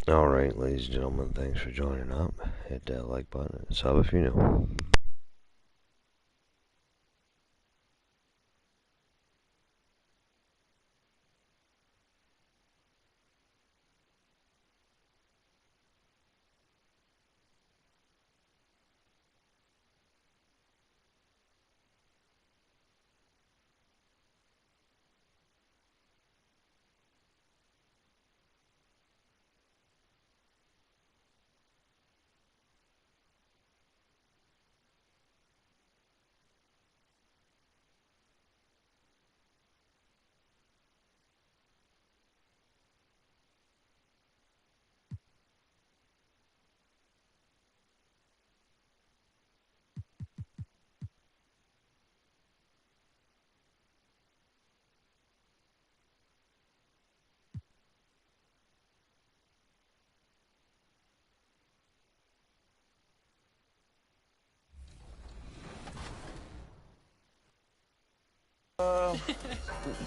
Alright, ladies and gentlemen, thanks for joining up. Hit that like button and sub if you're new.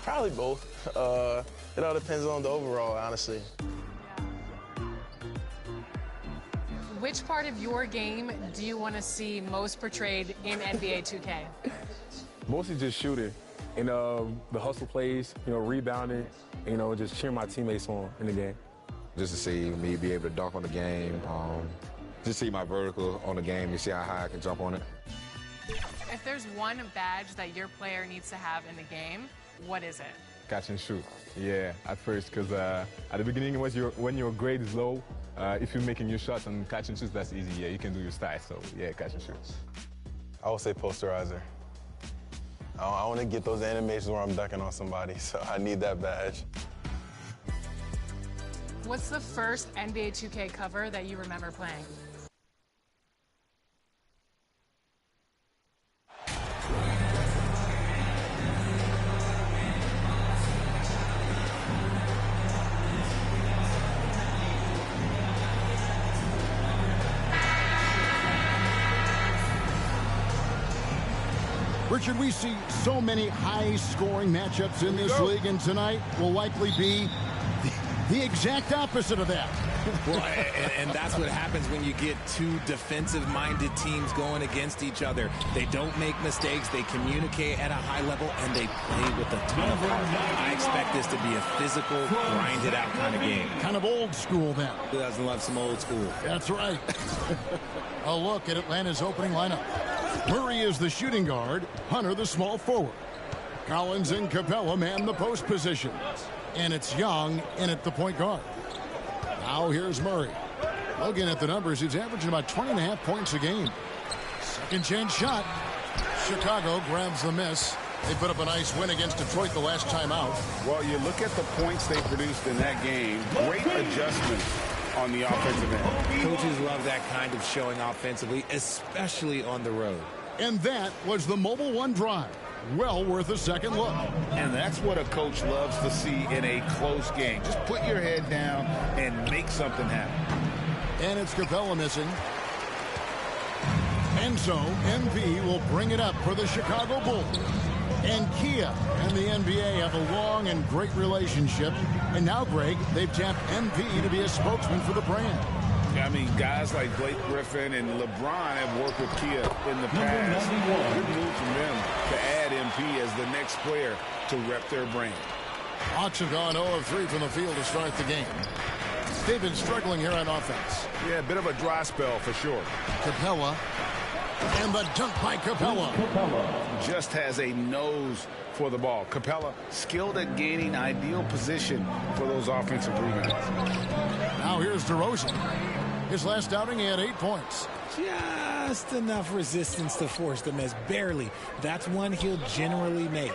Probably both. It all depends on the overall, honestly. Which part of your game do you want to see most portrayed in NBA 2K? Mostly just shooting and the hustle plays, rebounding, just cheering my teammates on in the game. Just to see me be able to dunk on the game, just see my vertical on the game, you see how high I can jump on it. If there's one badge that your player needs to have in the game, what is it? Catch and shoot. Yeah, at first, because at the beginning, when your grade is low, if you're making your shots and catch and shoot, that's easy. Yeah, you can do your style. So, yeah, catch and shoot. I would say posterizer. I want to get those animations where I'm dunking on somebody, so I need that badge. What's the first NBA 2K cover that you remember playing? Richard, we see so many high-scoring matchups in this league, and tonight will likely be the exact opposite of that. Well, and that's what happens when you get two defensive-minded teams going against each other. They don't make mistakes, they communicate at a high level, and they play with a ton of heart. I expect this to be a physical, grind-it-out kind of game. Kind of old school, then. Who doesn't love some old school? That's right. A look at Atlanta's opening lineup. Murray is the shooting guard, Hunter the small forward. Collins and Capella man the post positions. And it's Young in at the point guard. Now here's Murray. Looking at the numbers, he's averaging about 20.5 points a game. Second chance shot. Chicago grabs the miss. They put up a nice win against Detroit the last time out. Well, you look at the points they produced in that game. Great adjustment on the offensive end. Coaches love that kind of showing offensively, especially on the road. And that was the Mobile One drive. Well worth a second look. And that's what a coach loves to see in a close game. Just put your head down and make something happen. And it's Capella missing. And so MP will bring it up for the Chicago Bulls. And Kia and the NBA have a long and great relationship. And now, Greg, they've tapped MP to be a spokesman for the brand. I mean, guys like Blake Griffin and LeBron have worked with Kia in the past. Good move from them to add MP as the next player to rep their brand. Hawks have gone 0 of 3 from the field to start the game. They've been struggling here on offense. Yeah, a bit of a dry spell for sure. Capella. And the dunk by Capella. Just has a nose for the ball. Capella skilled at gaining ideal position for those offensive rebounds. Now here's DeRozan. His last outing, he had 8 points. Just enough resistance to force the miss. Barely. That's one he'll generally make.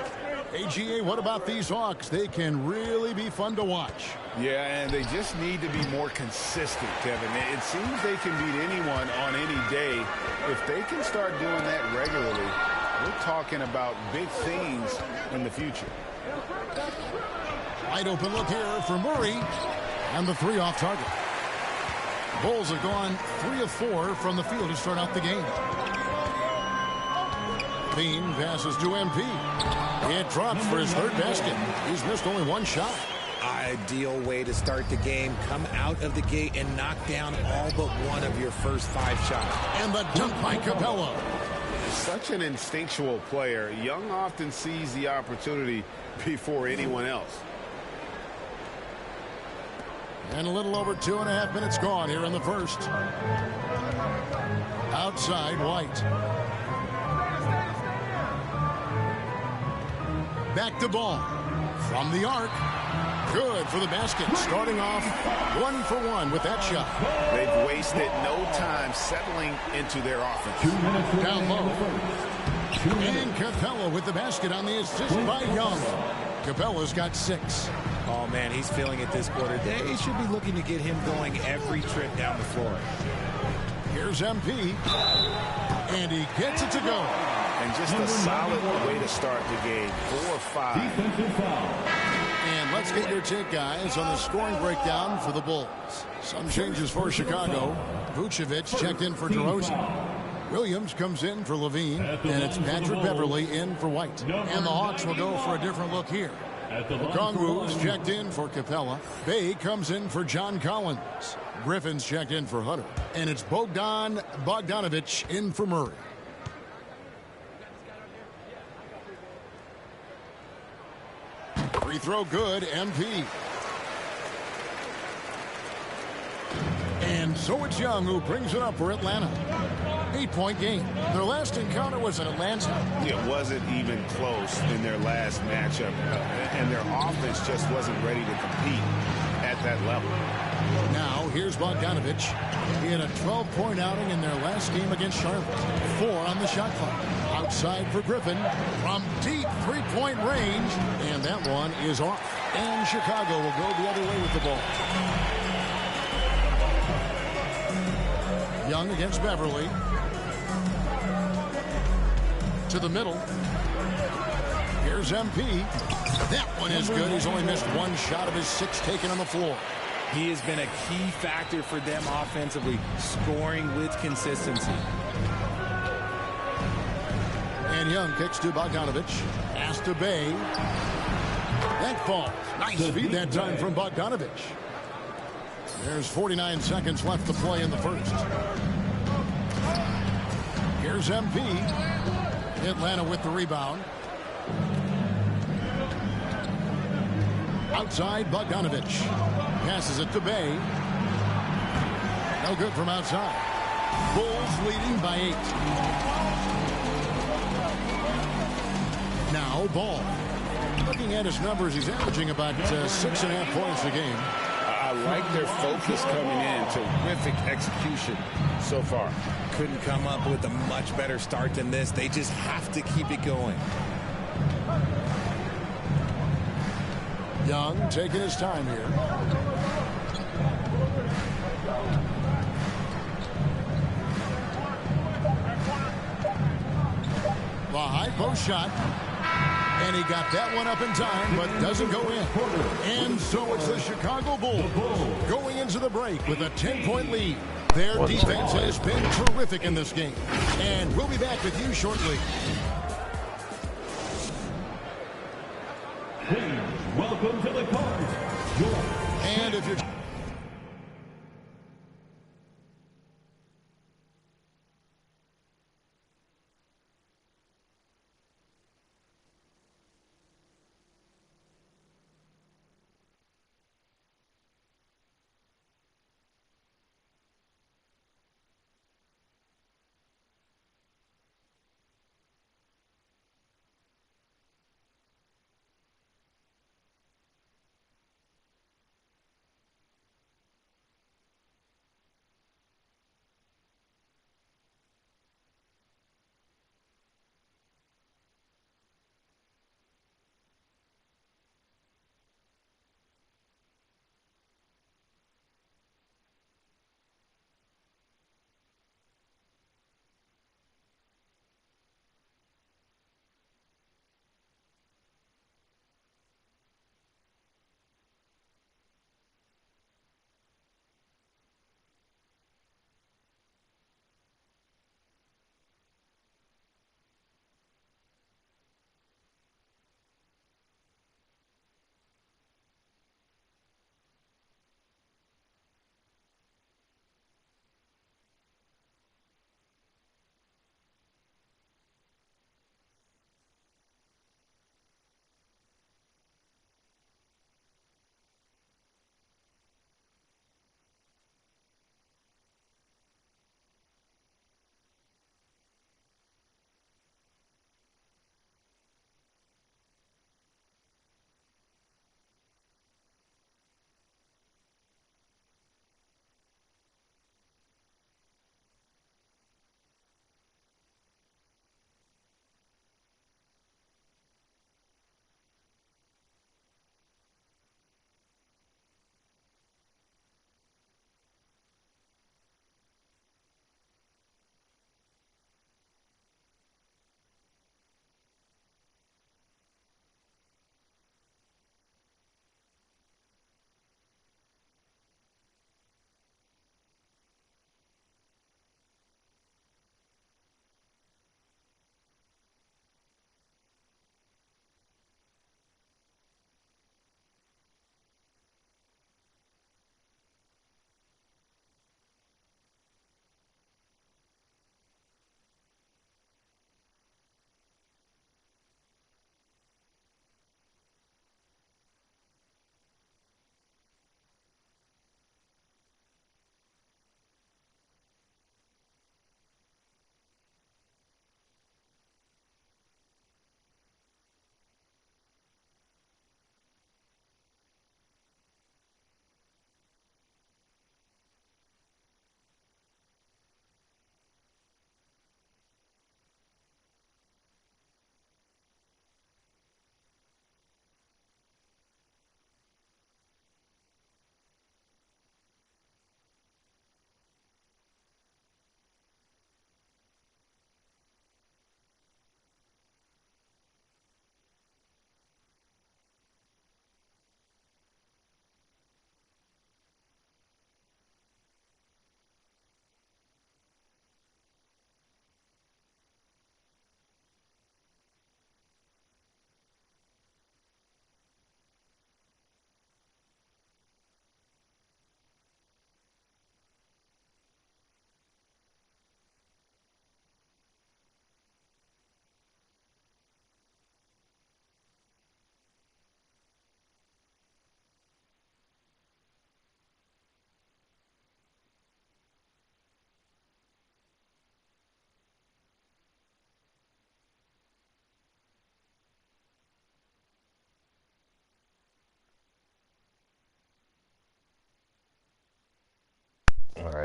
AGA, what about these Hawks? They can really be fun to watch. Yeah, and they just need to be more consistent, Kevin. It seems they can beat anyone on any day. If they can start doing that regularly, we're talking about big things in the future. Wide open look here for Murray. And the three off target. Bulls have gone 3 of 4 from the field to start out the game. Bean passes to MP. It drops for his third basket. He's missed only one shot. ideal way to start the game. Come out of the gate and knock down all but one of your first 5 shots. And the dunk by Capella. Such an instinctual player. Young often sees the opportunity before anyone else. And a little over 2.5 minutes gone here in the first. Outside, White. Back to Ball. From the arc. Good for the basket. Starting off 1 for 1 with that shot. They've wasted no time settling into their offense. Down low. And Capella with the basket on the assist by Young. Capella's got 6. Oh, man, he's feeling it this quarter. They should be looking to get him going every trip down the floor. Here's MP. And he gets it to go. And just a solid way to start the game. 4-5. And let's get your take, guys, on the scoring breakdown for the Bulls. Some changes for Chicago. Vucevic checked in for DeRozan. Williams comes in for Levine, and it's Patrick Beverly in for White. And the Hawks will go for a different look here. Okongwu's checked in for Capella. Bay comes in for John Collins. Griffin's checked in for Hunter. And it's Bogdan Bogdanovic in for Murray. Free throw good, MP. And so it's Young who brings it up for Atlanta. 8-point game. Their last encounter was in Atlanta. It wasn't even close in their last matchup. And their offense just wasn't ready to compete at that level. Now, here's Bogdanovic. He had a 12-point outing in their last game against Charlotte. 4 on the shot clock. Outside for Griffin from deep 3-point range. And that one is off. And Chicago will go the other way with the ball. Young against Beverly. To the middle. Here's MP. That one is good. He's only missed 1 shot of his 6 taken on the floor. He has been a key factor for them offensively, scoring with consistency. And Young kicks to Bogdanovic. Pass to Bay. That falls. Nice feed that time from Bogdanovic. There's 49 seconds left to play in the first. Here's MP. Atlanta with the rebound. Outside, Bogdanovic. Passes it to Bay. No good from outside. Bulls leading by 8. Now, Ball. Looking at his numbers, he's averaging about 6.5 points a game. I like their focus coming in. Terrific execution so far. Couldn't come up with a much better start than this. They just have to keep it going. Young taking his time here. The high post shot. And he got that one up in time, but doesn't go in. And so it's the Chicago Bulls going into the break with a 10-point lead. Their defense has been terrific in this game. And we'll be back with you shortly. Welcome to the card. And if you're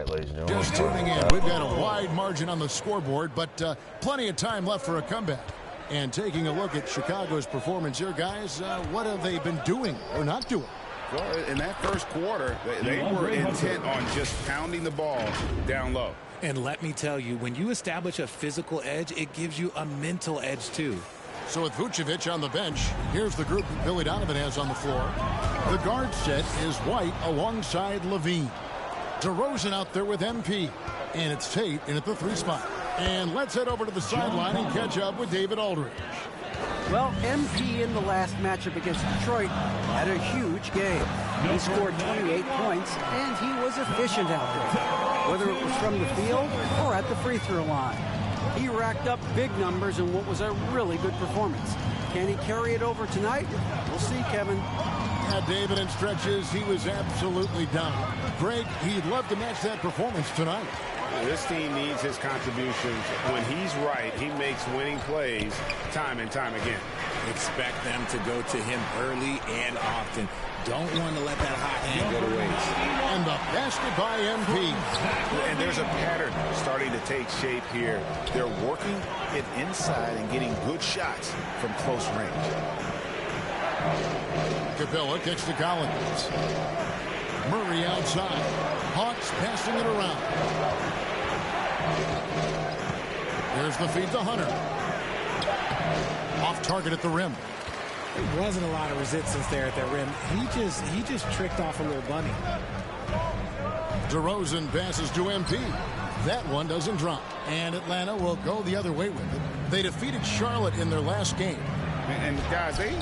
right, ladies and gentlemen. Just tuning in, we've got a wide margin on the scoreboard, but plenty of time left for a comeback. And taking a look at Chicago's performance here, guys, what have they been doing or not doing? Well, in that first quarter, they were intent on just pounding the ball down low. And let me tell you, when you establish a physical edge, it gives you a mental edge, too. So with Vucevic on the bench, here's the group Billy Donovan has on the floor. The guard set is White alongside Levine. DeRozan out there with MP. And it's Tate in at the 3 spot. And let's head over to the sideline and catch up with David Aldridge. Well, MP in the last matchup against Detroit had a huge game. He scored 28 points, and he was efficient out there, whether it was from the field or at the free throw line. He racked up big numbers in what was a really good performance. Can he carry it over tonight? We'll see, Kevin. Yeah, David, in stretches, he was absolutely dominant. Greg, he'd love to match that performance tonight. This team needs his contributions. When he's right, he makes winning plays time and time again. Expect them to go to him early and often. Don't want to let that hot hand go to waste. And the basket by MP. And there's a pattern starting to take shape here. They're working it inside and getting good shots from close range. Capella kicks to Collins. Murray outside. Hawks passing it around. There's the feed to Hunter. Off target at the rim. There wasn't a lot of resistance there at that rim. He just tricked off a little bunny. DeRozan passes to MP. That one doesn't drop. And Atlanta will go the other way with it. They defeated Charlotte in their last game. And guys, they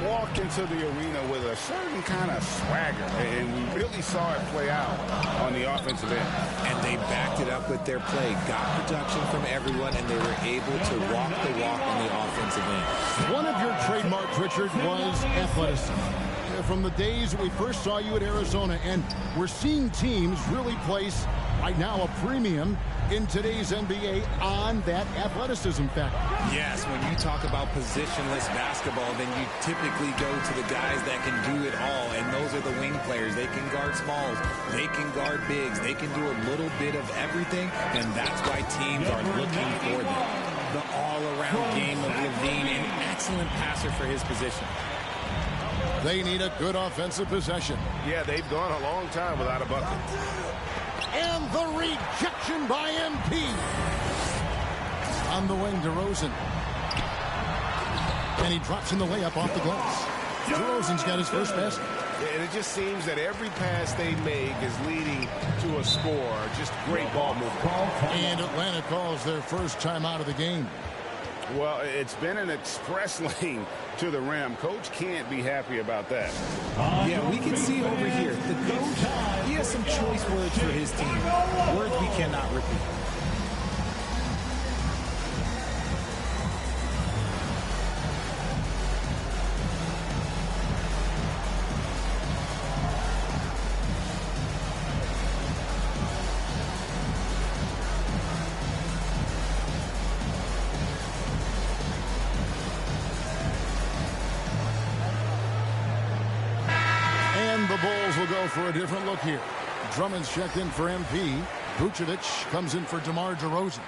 walked into the arena with a certain kind of swagger, and we really saw it play out on the offensive end. And they backed it up with their play, got production from everyone, and they were able to walk the walk on the offensive end. One of your trademarks, Richard, was athleticism. From the days we first saw you at Arizona, and we're seeing teams really place, right now, a premium in today's NBA on that athleticism factor. Yes, when you talk about positionless basketball, then you typically go to the guys that can do it all, and those are the wing players. They can guard smalls, they can guard bigs, they can do a little bit of everything, and that's why teams are looking for them. The all-around game of Levine, an excellent passer for his position. They need a good offensive possession. Yeah, they've gone a long time without a bucket. And the rejection by MP. On the wing, DeRozan. And he drops in the layup off the glass. DeRozan's got his first basket. And it just seems that every pass they make is leading to a score. Just great ball movement. And Atlanta calls their first time out of the game. Well, it's been an express lane to the rim. Coach can't be happy about that. Yeah, we can see over here. The coach, he has some choice words for his team. Words we cannot repeat. The Bulls will go for a different look here. Drummond's checked in for MP. Vucevic comes in for DeMar DeRozan.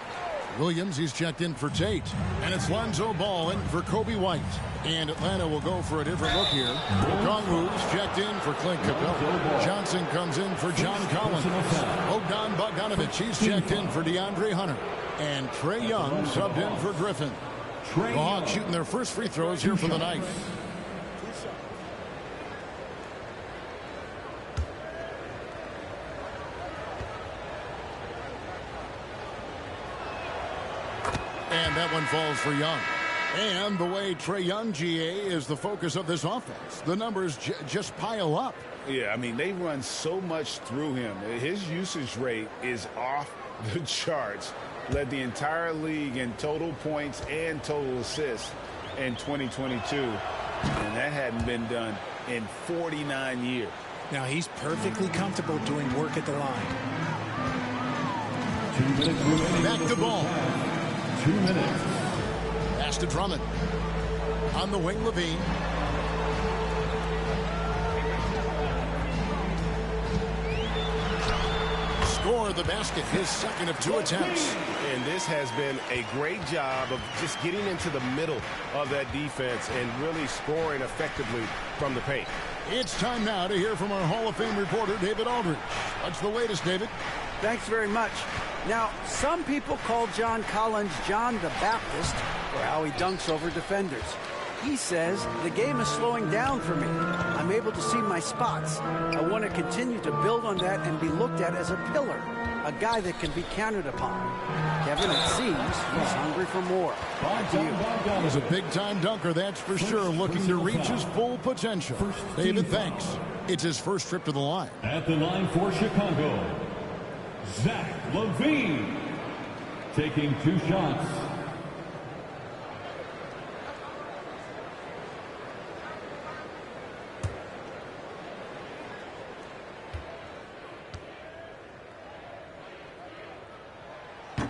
Williams, he's checked in for Tate. And it's Lonzo Ball in for Kobe White. And Atlanta will go for a different look here. Kongwu's checked in for Clint Capella. Johnson comes in for John Collins. Bogdan Bogdanovic, he's checked in for DeAndre Hunter. And Trae Young subbed in for Griffin. The Hawks shooting their first free throws here for the night. And that one falls for Young. And the way Trae Young, GA, is the focus of this offense. The numbers just pile up. Yeah, I mean, they run so much through him. His usage rate is off the charts. Led the entire league in total points and total assists in 2022. And that hadn't been done in 49 years. Now, he's perfectly comfortable doing work at the line. Back to Ball. 2 minutes. Pass to Drummond. On the wing, Levine. score the basket, his second of 2 attempts. And this has been a great job of just getting into the middle of that defense and really scoring effectively from the paint. It's time now to hear from our Hall of Fame reporter, David Aldridge. What's the latest, David? Thanks very much. Now, some people call John Collins John the Baptist for how he dunks over defenders. He says, the game is slowing down for me. I'm able to see my spots. I want to continue to build on that and be looked at as a pillar, a guy that can be counted upon. Kevin, it seems he's hungry for more. Back to you. He's a big-time dunker, that's for sure, looking to reach his full potential. David, thanks. It's his first trip to the line. At the line for Chicago, Zach LaVine, taking 2 shots.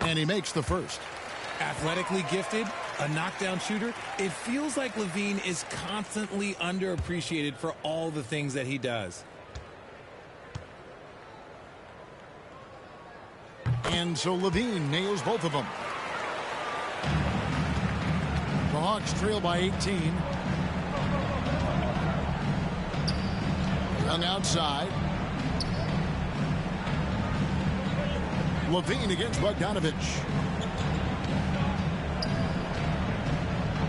And he makes the first. Athletically gifted, a knockdown shooter. It feels like LaVine is constantly underappreciated for all the things that he does. And so LaVine nails both of them. The Hawks trail by 18. Young outside. LaVine against Bogdanovich.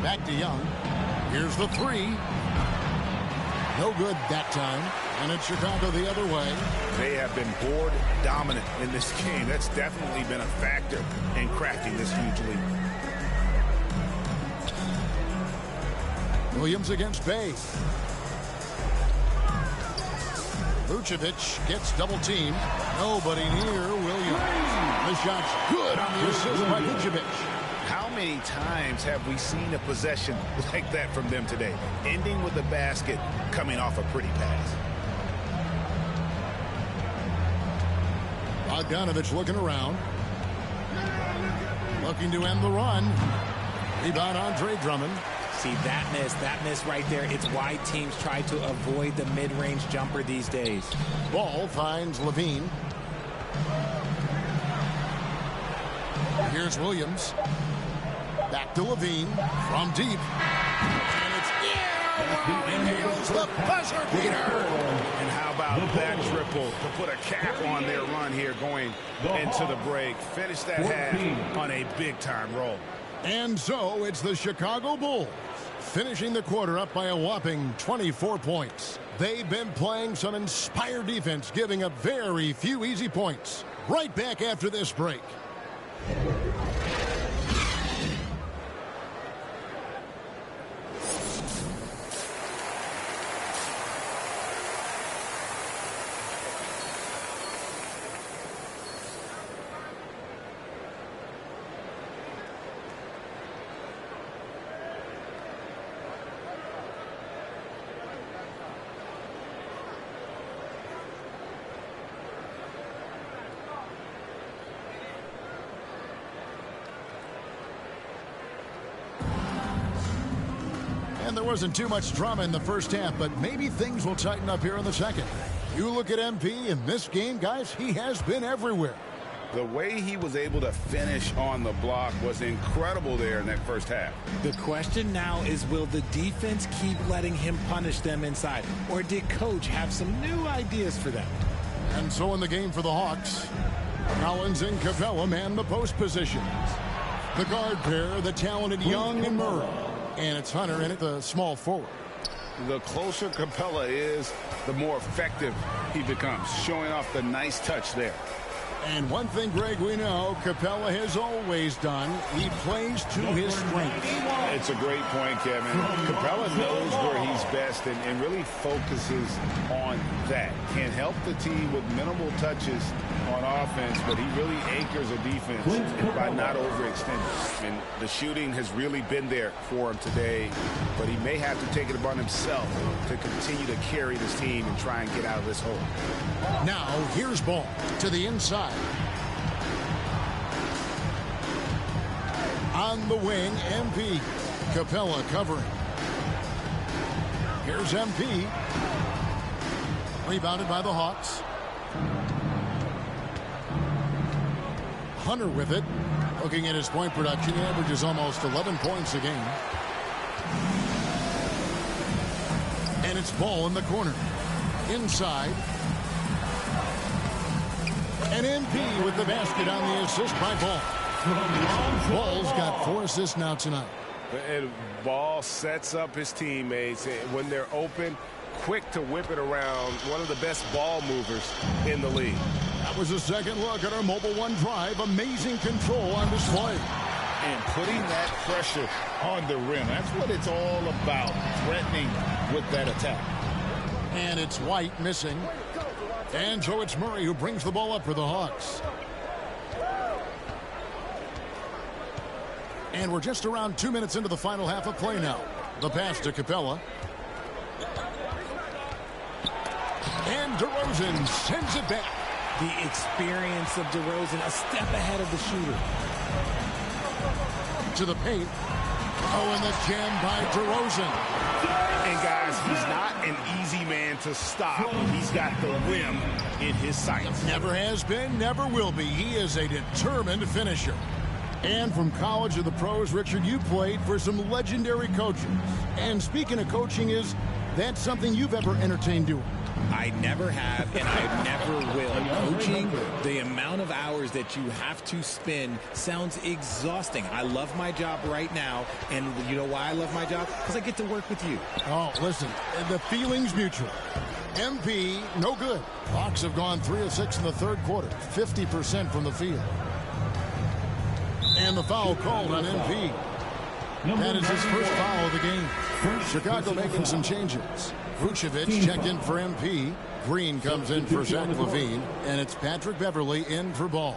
Back to Young. Here's the 3. No good that time. And it's Chicago the other way. They have been board dominant in this game. That's definitely been a factor in cracking this huge lead. Williams against Bay. Vucevic gets double teamed. Nobody near Williams. The shot's good on the assist by Vucevic. How many times have we seen a possession like that from them today? Ending with a basket, coming off a pretty pass. Bogdanovich looking around. Looking to end the run. Rebound Andre Drummond. See, that miss right there. It's why teams try to avoid the mid-range jumper these days. Ball finds LaVine. Here's Williams. Back to LaVine from deep. And it's and nails the buzzer beater. And how about that triple to put a cap on their run here going into the break. Finish that half on a big-time roll. And so it's the Chicago Bulls finishing the quarter up by a whopping 24 points. They've been playing some inspired defense, giving up very few easy points. Right back after this break. And there wasn't too much drama in the first half, but maybe things will tighten up here in the second. You look at MP in this game, guys, he has been everywhere. The way he was able to finish on the block was incredible there in that first half. The question now is, will the defense keep letting him punish them inside? Or did Coach have some new ideas for them? And so in the game for the Hawks, Collins and Capella man the post positions. The guard pair, the talented Young and Murray. And it's Hunter in at the small forward. The closer Capella is, the more effective he becomes, showing off the nice touch there. And one thing, Greg, we know Capella has always done, he plays to his strengths. It's a great point, Kevin. Capella knows where he's best and really focuses on that. Can help the team with minimal touches on offense, but he really anchors a defense by not overextending. And the shooting has really been there for him today, but he may have to take it upon himself to continue to carry this team and try and get out of this hole. Now, here's Ball to the inside. On the wing, MP. Capella covering. Here's MP. Rebounded by the Hawks. Hunter with it. Looking at his point production, he averages almost 11 points a game. And it's Ball in the corner. Inside. And MP with the basket on the assist by Ball. Ball's got 4 assists now tonight. And Ball sets up his teammates when they're open, quick to whip it around. One of the best ball movers in the league. That was a second look at our Mobile One drive. Amazing control on display. And putting that pressure on the rim. That's what it's all about, threatening with that attack. And it's White missing. And so it's Murray who brings the ball up for the Hawks. And we're just around 2 minutes into the final half of play now. The pass to Capella. And DeRozan sends it back. The experience of DeRozan, a step ahead of the shooter. To the paint. Oh, and the jam by DeRozan. And guys, he's not an easy man to stop. He's got the rim in his sights. Never has been, never will be. He is a determined finisher. And from college to the pros, Richard, you played for some legendary coaches. And speaking of coaching, is that something you've ever entertained doing? I never have, and I never will. Coaching, the amount of hours that you have to spend sounds exhausting. I love my job right now, and you know why I love my job? Because I get to work with you. Oh, listen, the feeling's mutual. MP, no good. Hawks have gone 3 of 6 in the third quarter, 50% from the field. And the foul called on MP. That is his first foul of the game. Chicago making some changes. Vucevic checked in for MP. Green comes in for Zach LaVine. And it's Patrick Beverley in for Ball.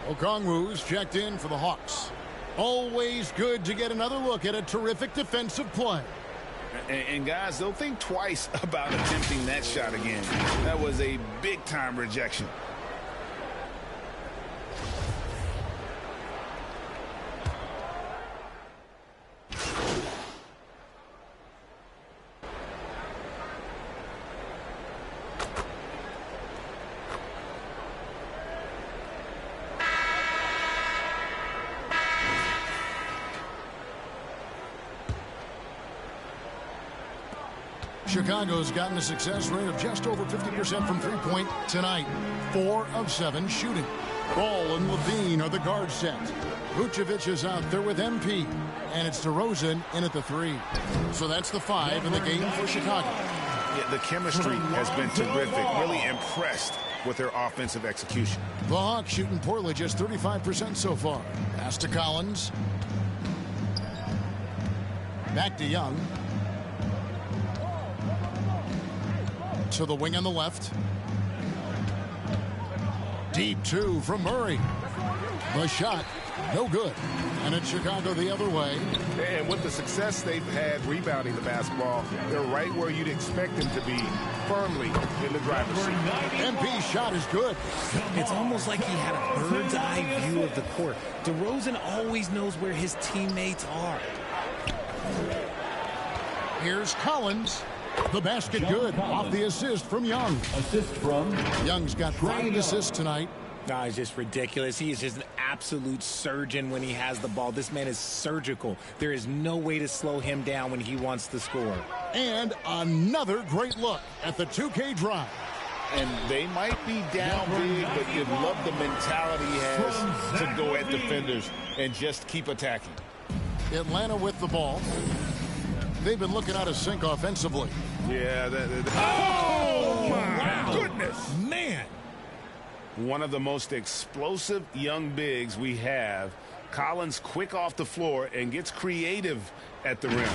Okongwu's checked in for the Hawks. Always good to get another look at a terrific defensive play. And guys, don't think twice about attempting that shot again. That was a big-time rejection. Chicago's gotten a success rate of just over 50% from three-point tonight. 4 of 7 shooting. Ball and LaVine are the guard set. Vucevic is out there with MP. And it's DeRozan in at the 3. So that's the 5 in the game for Chicago. Yeah, the chemistry has been terrific. Really impressed with their offensive execution. The Hawks shooting poorly, just 35% so far. Pass to Collins. Back to Young. To the wing on the left. Deep 2 from Murray. The shot, no good. And it's Chicago the other way. And with the success they've had rebounding the basketball, they're right where you'd expect them to be, firmly in the driver's seat. MP's shot is good. It's almost like he had a bird's eye view of the court. DeRozan always knows where his teammates are. Here's Collins. The basket good off the assist from Young. Assist from Young's got 5 assists tonight. No, it's just ridiculous. He is just an absolute surgeon when he has the ball. This man is surgical. There is no way to slow him down when he wants to score. And another great look at the 2K drive. And they might be down big, but you love the mentality he has to go at defenders and just keep attacking. Atlanta with the ball. They've been looking out of sync offensively. Yeah. Oh, my goodness. Man. One of the most explosive young bigs we have. Collins quick off the floor and gets creative at the rim.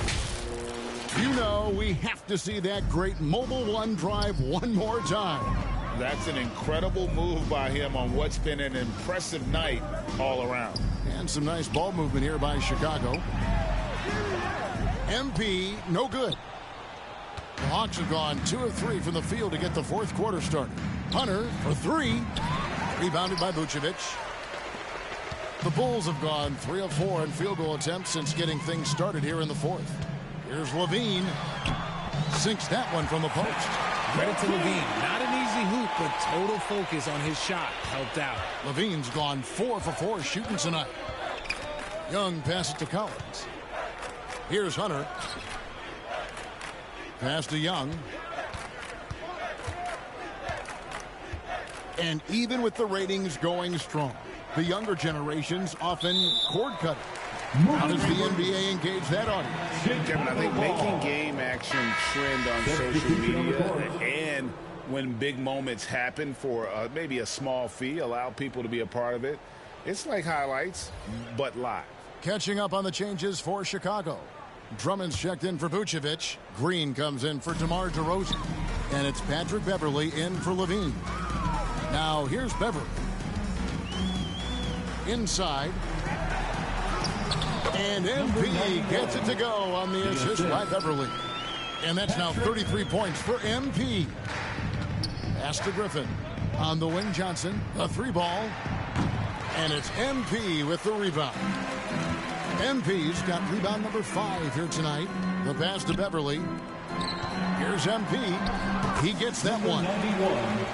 You know, we have to see that great Mobile One drive one more time. That's an incredible move by him on what's been an impressive night all around. And some nice ball movement here by Chicago. MP, no good. The Hawks have gone 2 of 3 from the field to get the fourth quarter started. Hunter for 3. Rebounded by Vucevic. The Bulls have gone 3 of 4 in field goal attempts since getting things started here in the fourth. Here's LaVine. Sinks that one from the post. Credit to LaVine. Not an easy hoop, but Total focus on his shot helped out. Levine's gone 4 for 4 shooting tonight. Young passes to Collins. Here's Hunter. Pass to Young. And even with the ratings going strong, the younger generations often cord cut it. How does the NBA engage that audience? Kevin, I think making game action trend on social media and when big moments happen for maybe a small fee, allow people to be a part of it. It's like highlights, but live. Catching up on the changes for Chicago. Drummond's checked in for Vucevic. Green comes in for DeMar DeRozan. And it's Patrick Beverley in for Levine. Now here's Beverley. Inside. And MP gets it to go on the assist by Beverley. And that's now 33 points for MP. Pass to Griffin. On the wing, Johnson. A 3-ball. And it's MP with the rebound. MP's got rebound number 5 here tonight. The pass to Beverley. Here's MP. He gets that one.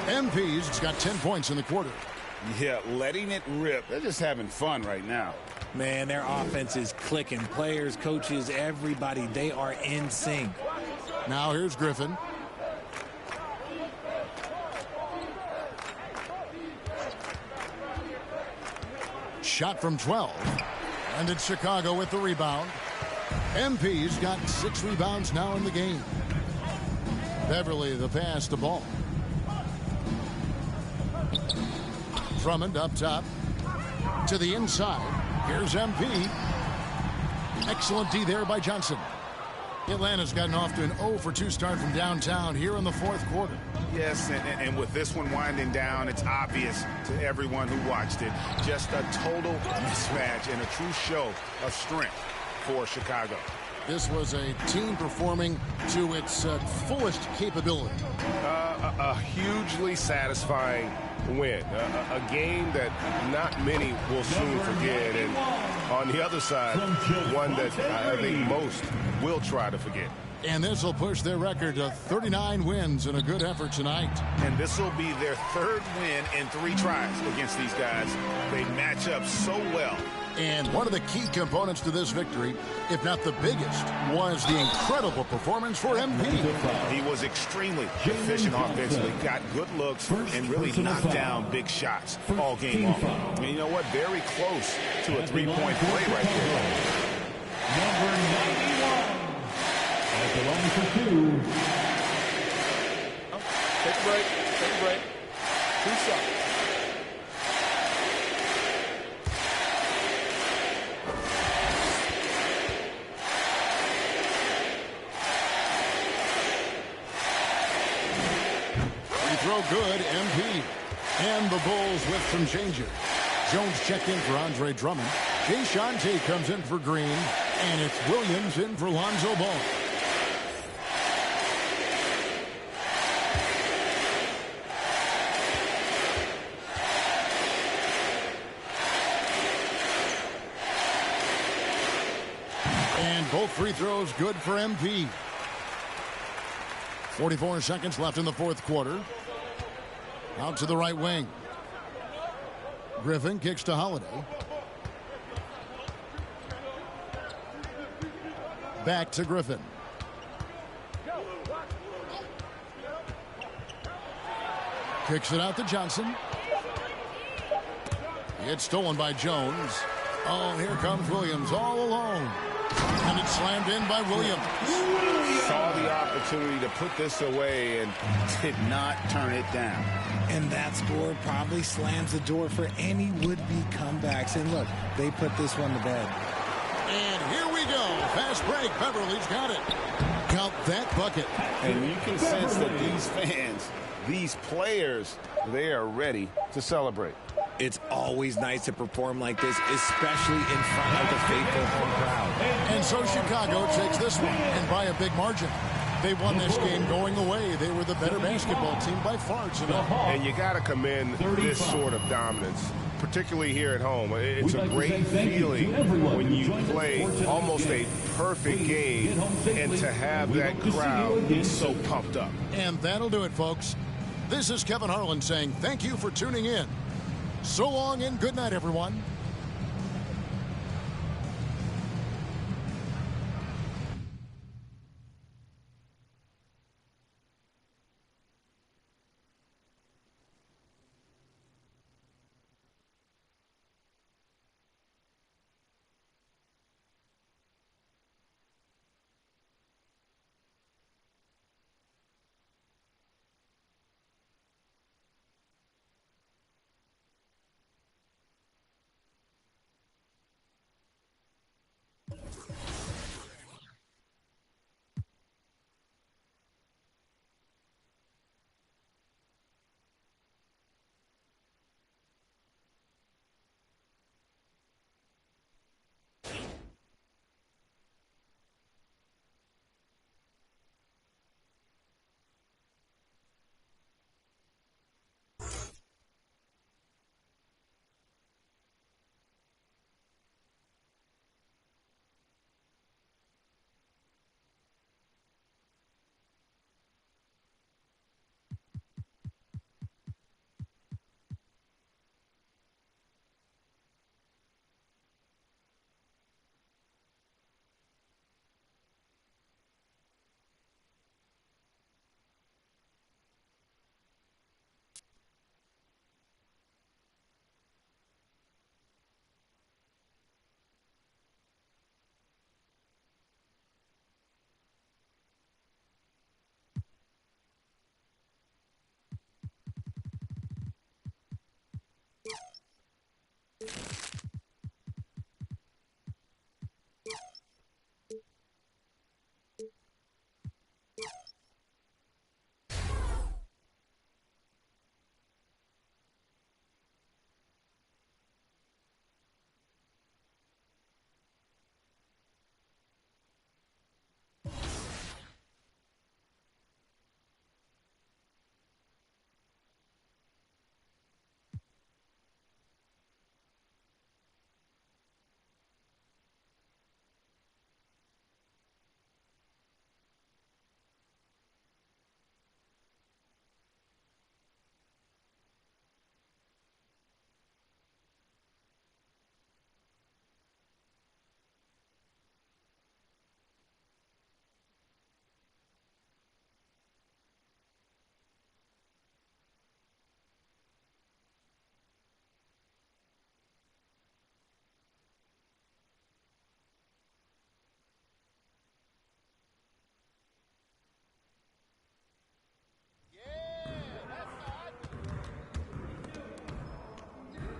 MP's got 10 points in the quarter. Yeah, letting it rip. They're just having fun right now. Man, their offense is clicking. Players, coaches, everybody, they are in sync. Now here's Griffin. Shot from 12. And it's Chicago with the rebound. MP's got 6 rebounds now in the game. Beverley the pass to Ball. Drummond up top. To the inside. Here's MP. Excellent D there by Johnson. Atlanta's gotten off to an 0 for 2 start from downtown here in the 4th quarter. Yes, and with this one winding down, it's obvious to everyone who watched it. Just a total mismatch and a true show of strength for Chicago. This was a team performing to its fullest capability. A hugely satisfying win. A game that not many will soon forget. And on the other side, one that I think most will try to forget. And this will push their record to 39 wins in a good effort tonight. And this will be their 3rd win in 3 tries against these guys. They match up so well. And one of the key components to this victory, if not the biggest, was the incredible performance for MP. He was extremely efficient offensively, got good looks, and really knocked down big shots all game long. And you know what? Very close to a 3-point play right there. Number 91. That belongs to 2. Take a break. Take a break. 2 shots. Throw good, MP. And the Bulls with some changes. Jones checked in for Andre Drummond. Dejounte comes in for Green. And it's Williams in for Lonzo Ball. And both free throws good for MP. 44 seconds left in the 4th quarter. Out to the right wing. Griffin kicks to Holiday. Back to Griffin. Kicks it out to Johnson. It's stolen by Jones. Oh, here comes Williams all alone. And it's slammed in by Williams. Saw the opportunity to put this away and did not turn it down. And that score probably slams the door for any would-be comebacks. And look, they put this one to bed. And here we go. Fast break. Beverly's got it. Count that bucket. And you can sense that these fans, these players, they are ready to celebrate. It's always nice to perform like this, especially in front of the faithful home crowd. And so Chicago takes this one, and by a big margin. They won this game going away. They were the better basketball team by far tonight. And you got to commend this sort of dominance, particularly here at home. It's a great feeling when you play almost a perfect game and to have that crowd be so pumped up. And that'll do it, folks. This is Kevin Harlan saying thank you for tuning in. So long and good night, everyone.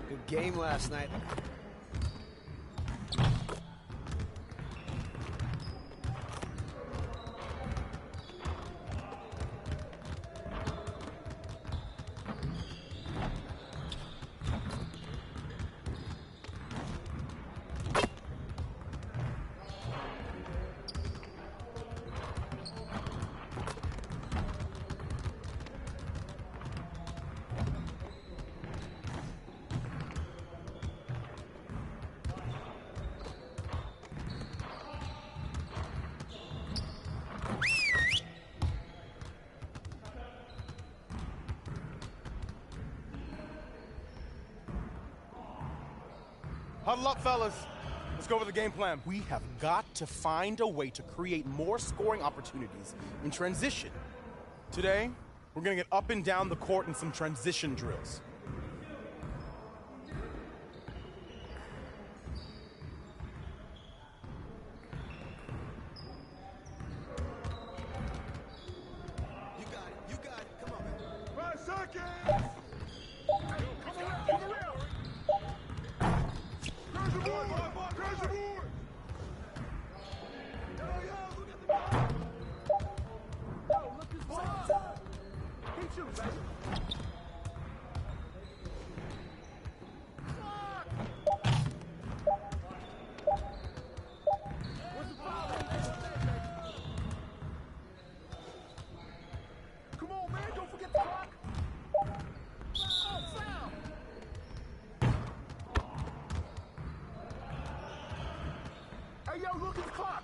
Good game last night. Huddle up, fellas. Let's go over the game plan. We have got to find a way to create more scoring opportunities in transition. Today, we're going to get up and down the court in some transition drills. You got it. You got it. Come on, man. 5 seconds! Come around, come around! Crash the board, boy! Crash the board! Yo, look at the ball! Yo, look this way! Keep shooting, baby! Where's the foul? Come on, man! Don't forget the clock! Foul! Hey, yo, look at the clock!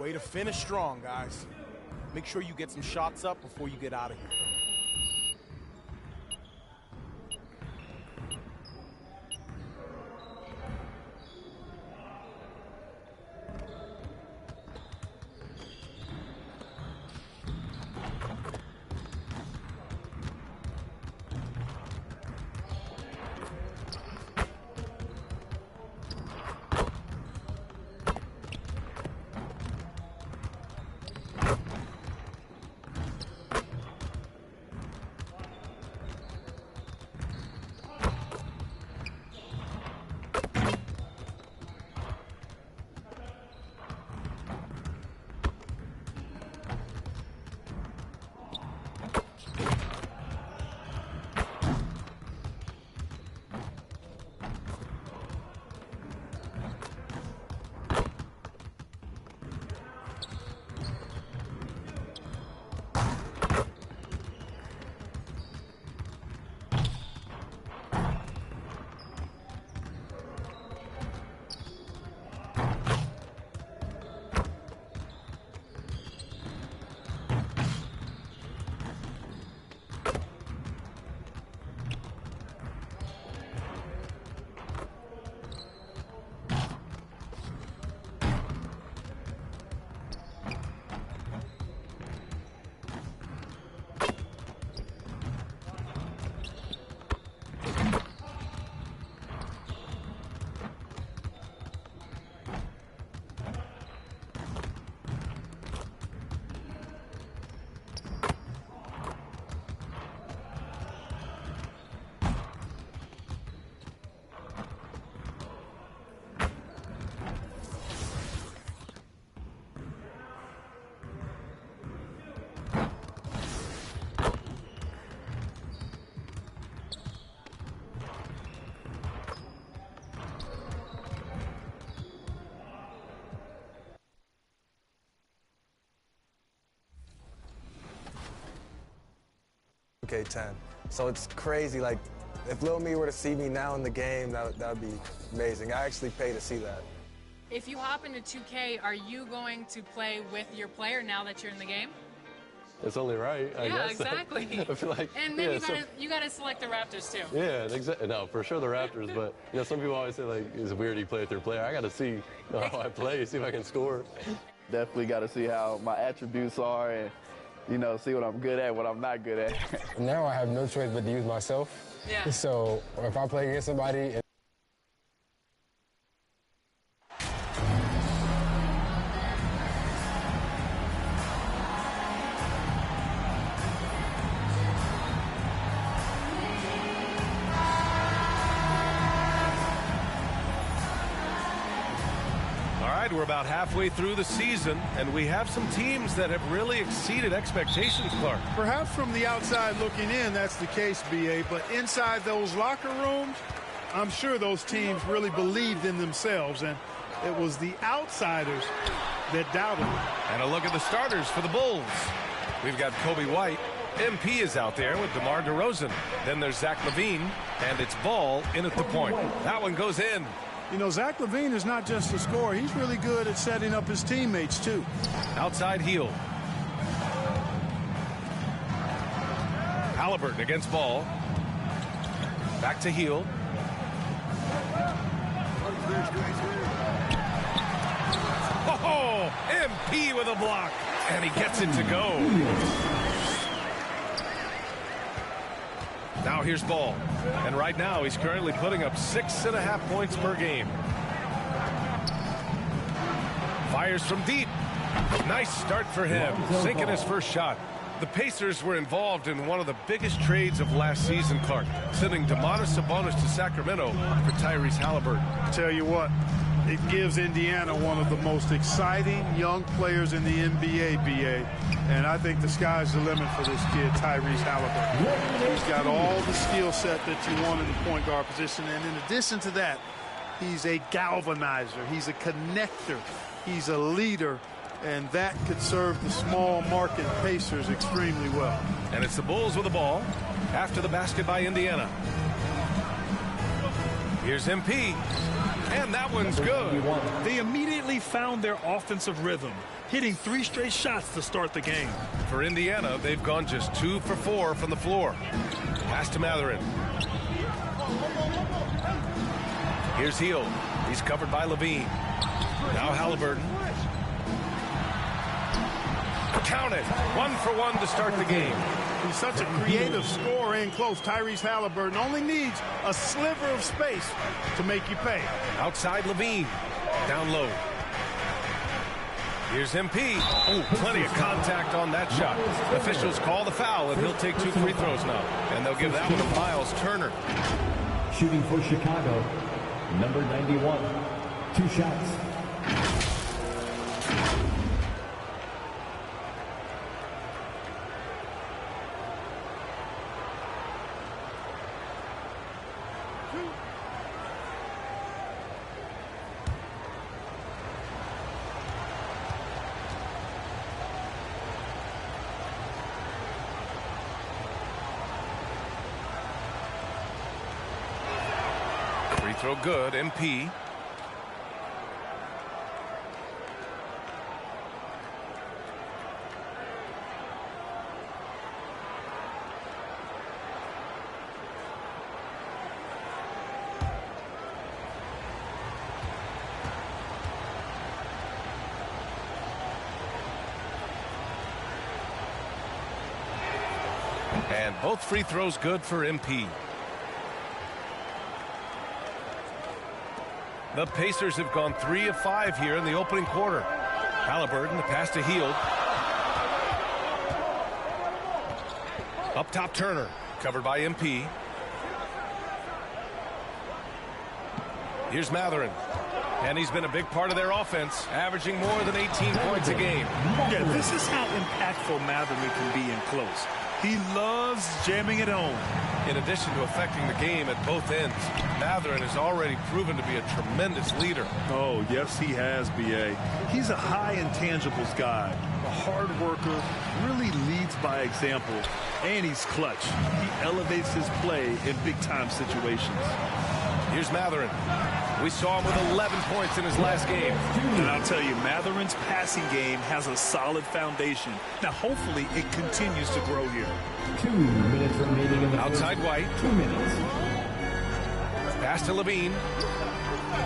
Way to finish strong, guys. Make sure you get some shots up before you get out of here. Okay, 10. So it's crazy. Like, if Lil Me were to see me now in the game, that would be amazing. I actually pay to see that. If you hop into 2K, are you going to play with your player now that you're in the game? It's only right, I guess. Yeah, exactly. I feel like, and then you gotta select the Raptors too. Yeah, exactly. No, for sure the Raptors, but some people always say like, it's weird you play with your player. I gotta see how I play, see if I can score. Definitely gotta see how my attributes are and see what I'm good at, what I'm not good at. Now I have no choice but to use myself. Yeah. So if I play against somebody. We're about halfway through the season, and we have some teams that have really exceeded expectations, Clark. Perhaps from the outside looking in, that's the case, B.A., but inside those locker rooms, I'm sure those teams really believed in themselves, and it was the outsiders that doubted them. And a look at the starters for the Bulls. We've got Kobe White. MP is out there with DeMar DeRozan. Then there's Zach LaVine, and it's Ball in at the point. That one goes in. Zach LaVine is not just a scorer. He's really good at setting up his teammates, too. Outside Hield. Halliburton against Ball. Back to Hield. Oh, MP with a block. And he gets it to go. Now here's Ball. And right now he's currently putting up 6.5 points per game. Fires from deep. Nice start for him. Sinking his first shot. The Pacers were involved in one of the biggest trades of last season, Clark, sending Domantas Sabonis to Sacramento for Tyrese Halliburton. Tell you what, it gives Indiana one of the most exciting young players in the NBA, B.A. And I think the sky's the limit for this kid, Tyrese Halliburton. He's got all the skill set that you want in the point guard position. And in addition to that, he's a galvanizer. He's a connector. He's a leader. And that could serve the small market Pacers extremely well. And it's the Bulls with the ball after the basket by Indiana. Here's MP. And that one's good. They immediately found their offensive rhythm, hitting 3 straight shots to start the game. For Indiana, they've gone just 2 for 4 from the floor. Pass to Mathurin. Here's Hield. He's covered by Levine. Now Halliburton. Count it. 1 for 1 to start the game. He's such a creative scorer in close. Tyrese Halliburton only needs a sliver of space to make you pay. Outside Levine. Down low. Here's MP. Oh, plenty of contact on that shot. Officials call the foul, and he'll take 2 free throws now. And they'll give that one to Miles Turner. Shooting for Chicago, number 91. 2 shots. Free throw good, MP. And both free throws good for MP. The Pacers have gone 3 of 5 here in the opening quarter. Halliburton, the pass to Hield. Up top, Turner, covered by MP. Here's Mathurin. And he's been a big part of their offense, averaging more than 18 points a game. Yeah, this is how impactful Mathurin can be in close. He loves jamming it home. In addition to affecting the game at both ends, Mathurin has already proven to be a tremendous leader. Oh, yes, he has, B.A. He's a high intangibles guy, a hard worker, really leads by example, and he's clutch. He elevates his play in big-time situations. Here's Mathurin. We saw him with 11 points in his last game. And I'll tell you, Matherin's passing game has a solid foundation. Now, hopefully, it continues to grow here. 2 minutes remaining in the outside White. 2 minutes. Pass to Levine.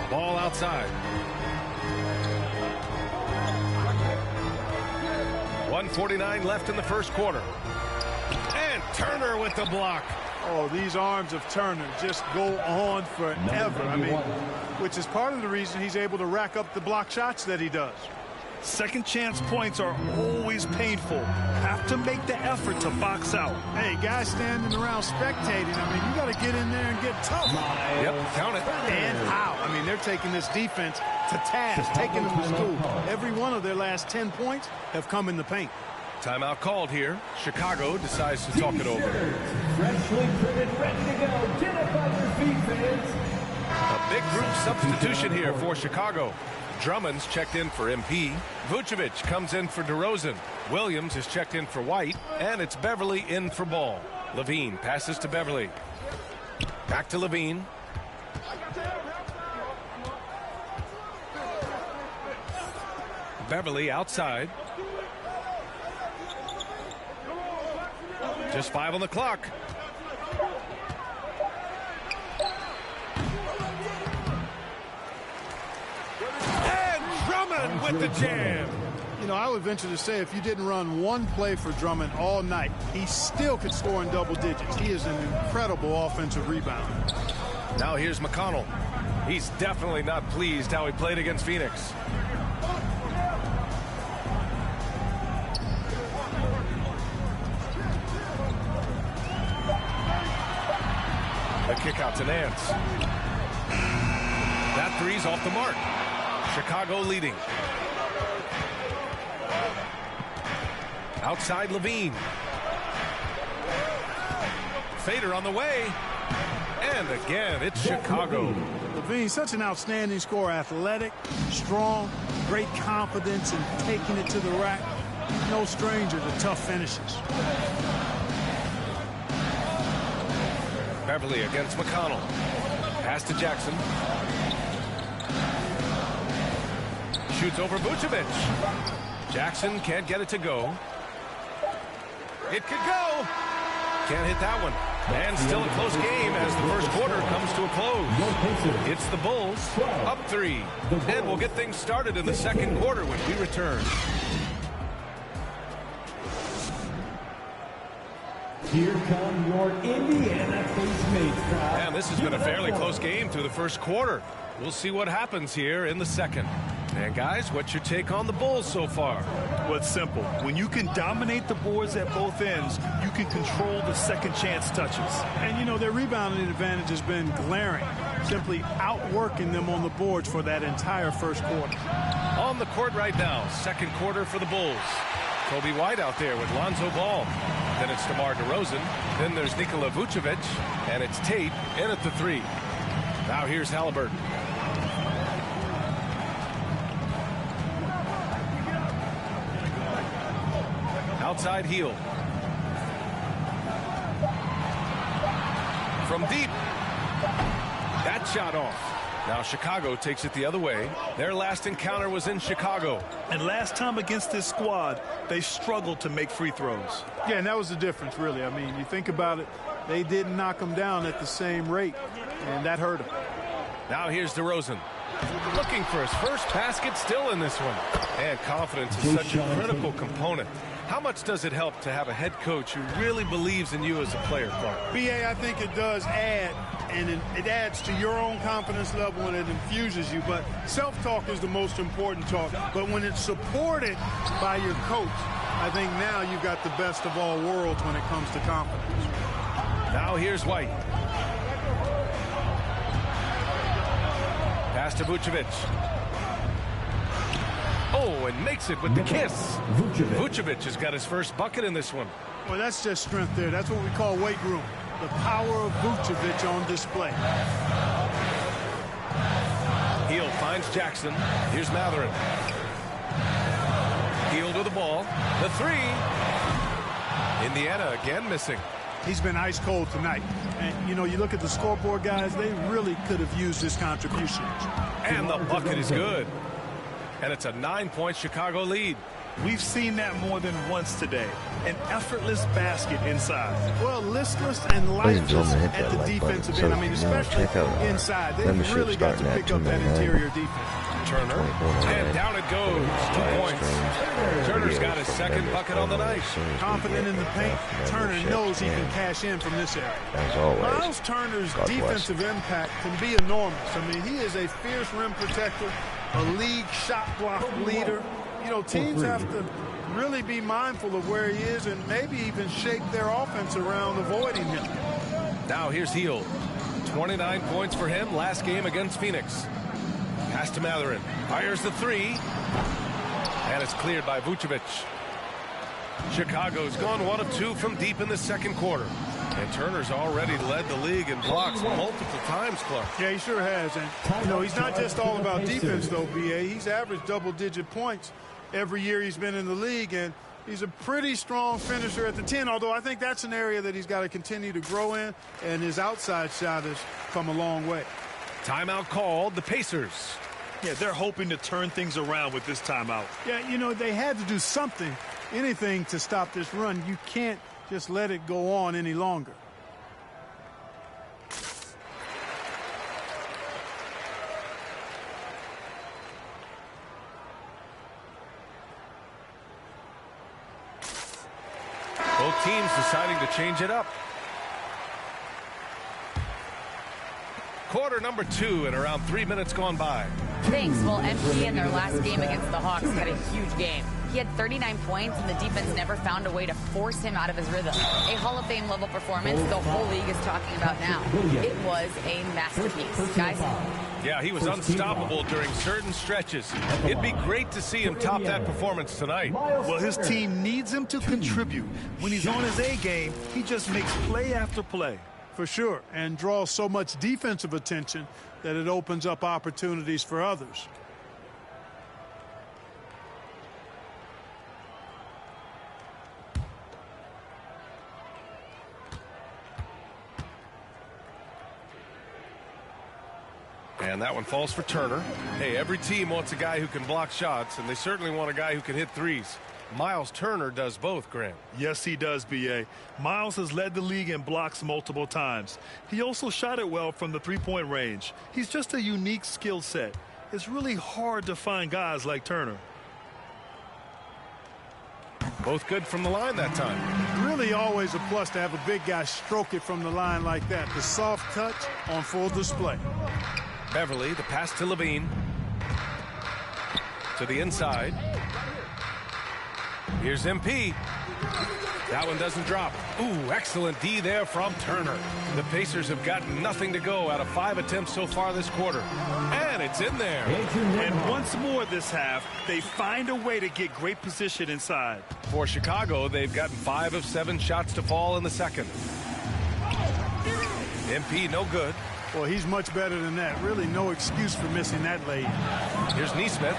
Ball outside. 1:49 left in the first quarter. And Turner with the block. Oh, these arms of Turner just go on forever. I mean, which is part of the reason he's able to rack up the block shots that he does. Second chance points are always painful. Have to make the effort to box out. Hey, guys standing around spectating, I mean, you got to get in there and get tough. Yep, count it. And how? I mean, they're taking this defense to task, taking them to school. Every one of their last 10 points have come in the paint. Timeout called here. Chicago decides to talk it over. Freshly printed, ready to go. Get up on your feet, fans. A big group substitution here for Chicago. Drummond's checked in for MP. Vucevic comes in for DeRozan. Williams is checked in for White. And it's Beverly in for Ball. Levine passes to Beverly. Back to Levine. Beverly outside. Just 5 on the clock. And Drummond with the jam. You know, I would venture to say if you didn't run one play for Drummond all night, he still could score in double digits. He is an incredible offensive rebounder. Now here's McConnell. He's definitely not pleased how he played against Phoenix. A kick out to Nance. That three's off the mark. Chicago leading. Outside Levine. Fader on the way. And again, it's Chicago. Levine, such an outstanding scorer. Athletic, strong, great confidence in taking it to the rack. No stranger to tough finishes. Beverly against McConnell. Pass to Jackson. shoots over Vucevic. Jackson can't get it to go. It could go. Can't hit that one. And still a close game as the first quarter comes to a close. It's the Bulls up 3. And we'll get things started in the second quarter when we return. Here come your Indiana Pacemates. And this has been a fairly close game through the first quarter. We'll see what happens here in the second. And guys, what's your take on the Bulls so far? Well, it's simple. When you can dominate the boards at both ends, you can control the second chance touches. And, you know, their rebounding advantage has been glaring, simply outworking them on the boards for that entire first quarter. On the court right now, second quarter for the Bulls. Kobe White out there with Lonzo Ball. Then it's DeMar DeRozan. Then there's Nikola Vucevic. And it's Tate in at the 3. Now here's Halliburton. Outside heel. From deep. That shot off. Now Chicago takes it the other way. Their last encounter was in Chicago. And last time against this squad, they struggled to make free throws. Yeah, and that was the difference, really. I mean, you think about it, they didn't knock them down at the same rate, and that hurt them. Now here's DeRozan. Looking for his first basket, still in this one. And confidence is such a critical component. How much does it help to have a head coach who really believes in you as a player, Clark? BA, I think it does add, and it adds to your own confidence level and it infuses you. But self-talk is the most important talk. But when it's supported by your coach, I think now you've got the best of all worlds when it comes to confidence. Now here's White. Pass to Vucevic. Oh, and makes it with the kiss. Vucevic has got his first bucket in this one. Well, that's just strength there. That's what we call weight room. The power of Vucevic on display. Hield finds Jackson. Here's Mathurin. Hield with the ball. The 3. Indiana again missing. He's been ice cold tonight. And, you know, you look at the scoreboard, guys, they really could have used his contribution. And the bucket is good. And it's a 9-point Chicago lead. We've seen that more than once today. An effortless basket inside. Well, listless and lifeless at the defensive end. I mean, especially inside. They really got to pick up that interior defense. Turner. And down it goes. 2 points. Turner's got his second bucket on the night. Confident in the paint. Turner knows he can cash in from this area. Miles Turner's defensive impact can be enormous. I mean, he is a fierce rim protector, a league shot block leader. You know, teams have to really be mindful of where he is and maybe even shape their offense around avoiding him. Now here's Hield. 29 points for him last game against Phoenix. Pass to Mathurin. Fires the 3. And it's cleared by Vucevic. Chicago's gone 1 of 2 from deep in the second quarter. And Turner's already led the league in blocks multiple times, Clark. Yeah, he sure has. And, you know, he's not just all about defense, though, B.A. He's averaged double-digit points every year he's been in the league, and he's a pretty strong finisher at the 10, although I think that's an area that he's got to continue to grow in, and his outside shot has come a long way. Timeout called, the Pacers. Yeah, they're hoping to turn things around with this timeout. Yeah, you know, they had to do something, anything to stop this run. You can't just let it go on any longer. Both teams deciding to change it up. Quarter number 2 and around 3 minutes gone by. Thanks. Well, MP in their last game against the Hawks had a huge game. He had 39 points, and the defense never found a way to force him out of his rhythm. A Hall of Fame level performance the whole league is talking about now. It was a masterpiece. Guys? Yeah, he was unstoppable during certain stretches. It'd be great to see him top that performance tonight. Well, his team needs him to contribute. When he's on his A game, he just makes play after play. For sure, and draws so much defensive attention that it opens up opportunities for others. And that one falls for Turner. Hey, every team wants a guy who can block shots, and they certainly want a guy who can hit threes. Miles Turner does both, Grant. Yes, he does, B.A. Miles has led the league in blocks multiple times. He also shot it well from the three-point range. He's just a unique skill set. It's really hard to find guys like Turner. Both good from the line that time. Really always a plus to have a big guy stroke it from the line like that. The soft touch on full display. Beverly, the pass to Levine. To the inside. Here's MP. That one doesn't drop. Ooh, excellent D there from Turner. The Pacers have gotten nothing to go out of 5 attempts so far this quarter. And it's in there. And once more this half, they find a way to get great position inside. For Chicago, they've gotten 5 of 7 shots to fall in the second. MP no good. Well, he's much better than that. Really no excuse for missing that late. Here's Nesmith.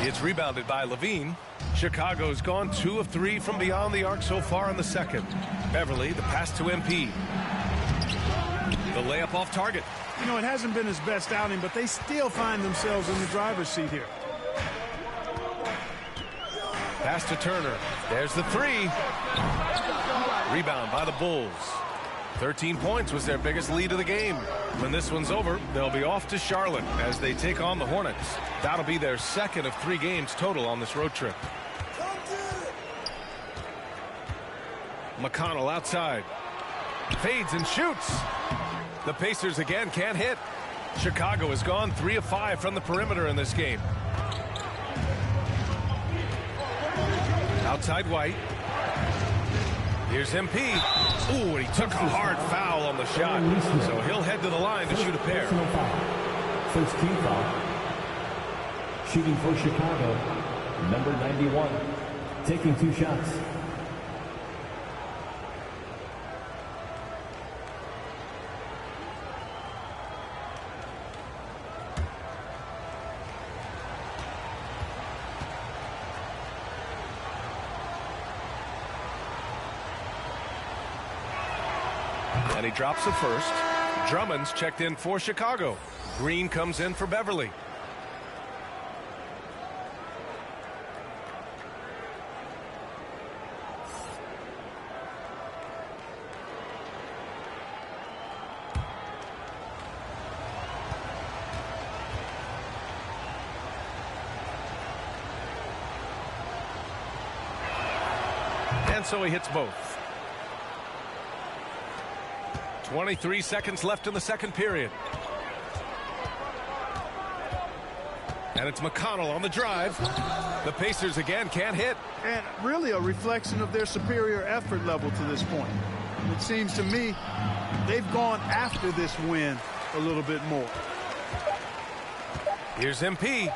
It's rebounded by Levine. Chicago's gone 2 of 3 from beyond the arc so far in the second. Beverly, the pass to MP. The layup off target. You know, it hasn't been his best outing, but they still find themselves in the driver's seat here. Pass to Turner. There's the 3. Rebound by the Bulls. 13 points was their biggest lead of the game. When this one's over, they'll be off to Charlotte as they take on the Hornets. That'll be their second of 3 games total on this road trip. McConnell outside. Fades and shoots. The Pacers again can't hit. Chicago has gone 3 of 5 from the perimeter in this game. Outside White. Here's MP. Ooh, and he took a hard foul on the shot. So he'll head to the line to shoot a pair. First team foul. Shooting for Chicago, number 91. Taking 2 shots. And he drops it first. Drummond's checked in for Chicago. Green comes in for Beverly. And so he hits both. 23 seconds left in the second period. And it's McConnell on the drive. The Pacers again can't hit. And really a reflection of their superior effort level to this point. It seems to me they've gone after this win a little bit more. Here's MP.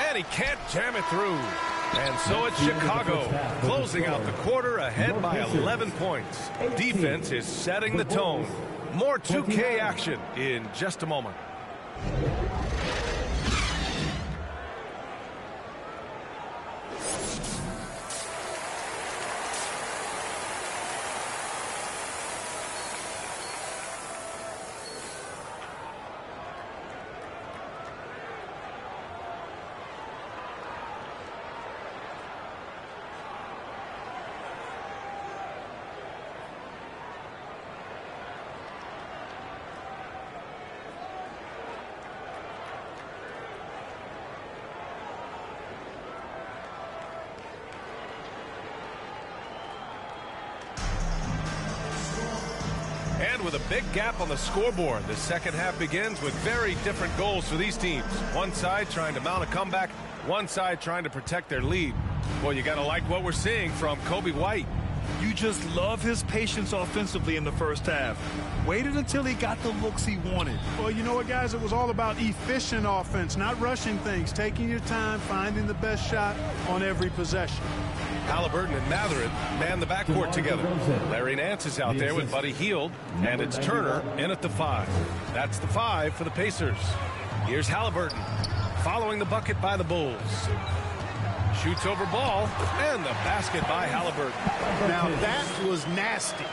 And he can't jam it through. And so it's Chicago, closing out the quarter ahead by 11 points. Defense is setting the tone. More 2K action in just a moment. And with a big gap on the scoreboard, the second half begins with very different goals for these teams. One side trying to mount a comeback, one side trying to protect their lead. Well, you got to like what we're seeing from Coby White. You just love his patience offensively in the first half. Waited until he got the looks he wanted. Well, you know what, guys? It was all about efficient offense, not rushing things, taking your time, finding the best shot on every possession. Halliburton and Mathurin man the backcourt together. Larry Nance is out there with Buddy Hield, and it's Turner in at the 5. That's the 5 for the Pacers. Here's Halliburton, following the bucket by the Bulls. Shoots over ball, and the basket by Halliburton. Now that was nasty.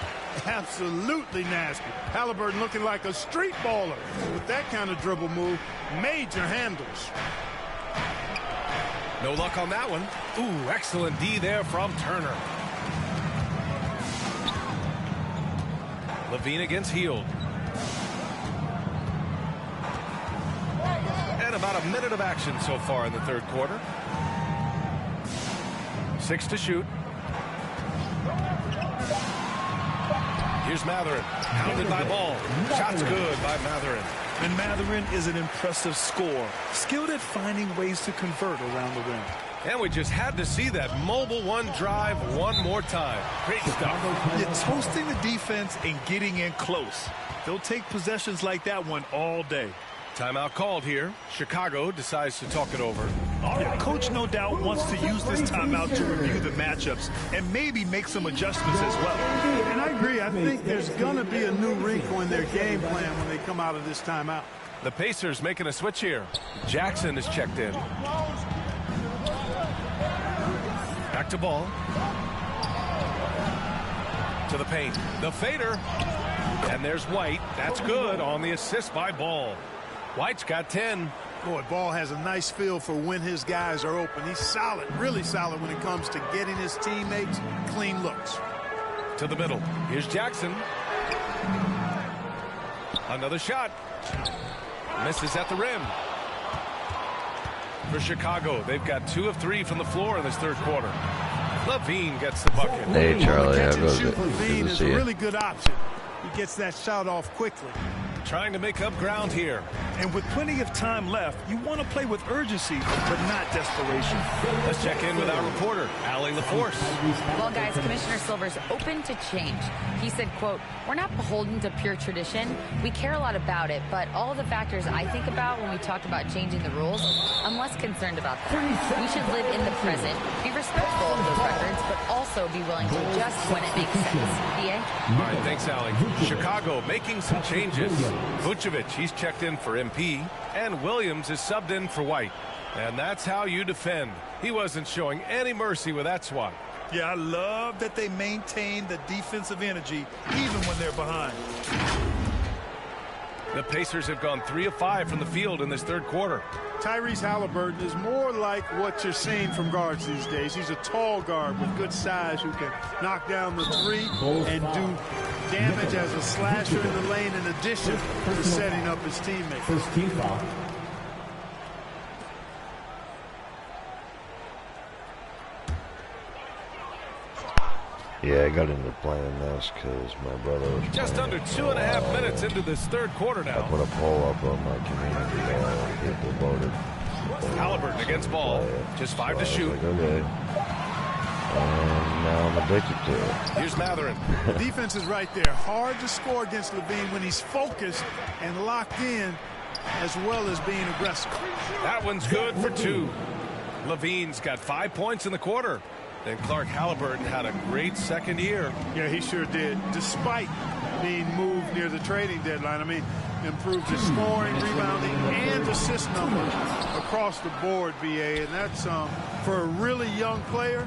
Absolutely nasty. Halliburton looking like a street baller with that kind of dribble move. Major handles. No luck on that one. Ooh, excellent D there from Turner. LaVine against Hield. And about a minute of action so far in the third quarter. 6 to shoot. Here's Mathurin. Hounded by Ball. Shot's good by Mathurin. And Mathurin is an impressive scorer, skilled at finding ways to convert around the rim. And we just had to see that mobile one drive one more time. Great stuff. You're toasting the defense and getting in close. They'll take possessions like that one all day. Timeout called here. Chicago decides to talk it over. Yeah, Coach no doubt wants to use this timeout to review the matchups and maybe make some adjustments as well. And I agree. I think there's going to be a new wrinkle in their game plan when they come out of this timeout. The Pacers making a switch here. Jackson is checked in. Back to Ball. To the paint. The fader. And there's White. That's good on the assist by Ball. White's got 10. Boy, Ball has a nice feel for when his guys are open. He's solid, really solid when it comes to getting his teammates clean looks. To the middle. Here's Jackson. Another shot. Misses at the rim. For Chicago, they've got 2 of 3 from the floor in this third quarter. LaVine gets the bucket. Hey, Charlie, Catch how and goes shoot it? LaVine Good to is see a you. really good option. He gets that shot off quickly. Trying to make up ground here. And with plenty of time left, you want to play with urgency, but not desperation. Let's check in with our reporter, Allie LaForce. Well, guys, Commissioner Silver's open to change. He said, quote, "We're not beholden to pure tradition. We care a lot about it, but all of the factors I think about when we talk about changing the rules, I'm less concerned about that. We should live in the present, be respectful of those records, but also be willing to adjust when it makes sense." BA? All right, thanks, Allie. Chicago making some changes. Vucevic, he's checked in for MP, and Williams is subbed in for White. And that's how you defend. He wasn't showing any mercy with that swat. Yeah, I love that they maintain the defensive energy even when they're behind. The Pacers have gone 3 of 5 from the field in this third quarter. Tyrese Halliburton is more like what you're seeing from guards these days. He's a tall guard with good size who can knock down the three and do damage as a slasher in the lane in addition to setting up his teammates. First team foul. Yeah, I got into playing this because my brother was Just playing under 2.5 minutes into this third quarter I now. put a poll up on my community and people voted. Halliburton against Ball. Just 5 to So I shoot. was like, okay. And now I'm addicted to it. Here's Mathurin. The defense is right there. Hard to score against LaVine when he's focused and locked in as well as being aggressive. That one's good for 2. LaVine's got 5 points in the quarter. Then Clark Halliburton had a great second year. Yeah, he sure did. Despite being moved near the trading deadline, I mean, improved his scoring, rebounding, and assist numbers across the board, BA. And that's for a really young player.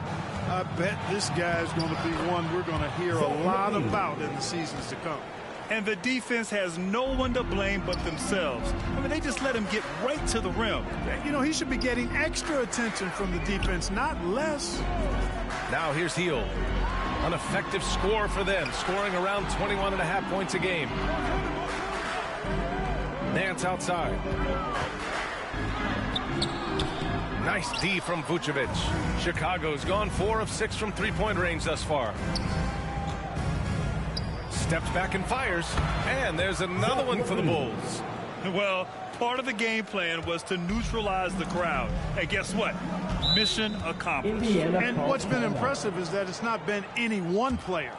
I bet this guy's going to be one we're going to hear a lot about in the seasons to come. And the defense has no one to blame but themselves. I mean, they just let him get right to the rim. You know, he should be getting extra attention from the defense, not less. Now here's Hield. An effective score for them, scoring around 21.5 points a game. Nance outside. Nice D from Vucevic. Chicago's gone 4 of 6 from three-point range thus far. Steps back and fires. And there's another one for the Bulls. Well, part of the game plan was to neutralize the crowd. And guess what? Mission accomplished. And what's been impressive is that it's not been any one player.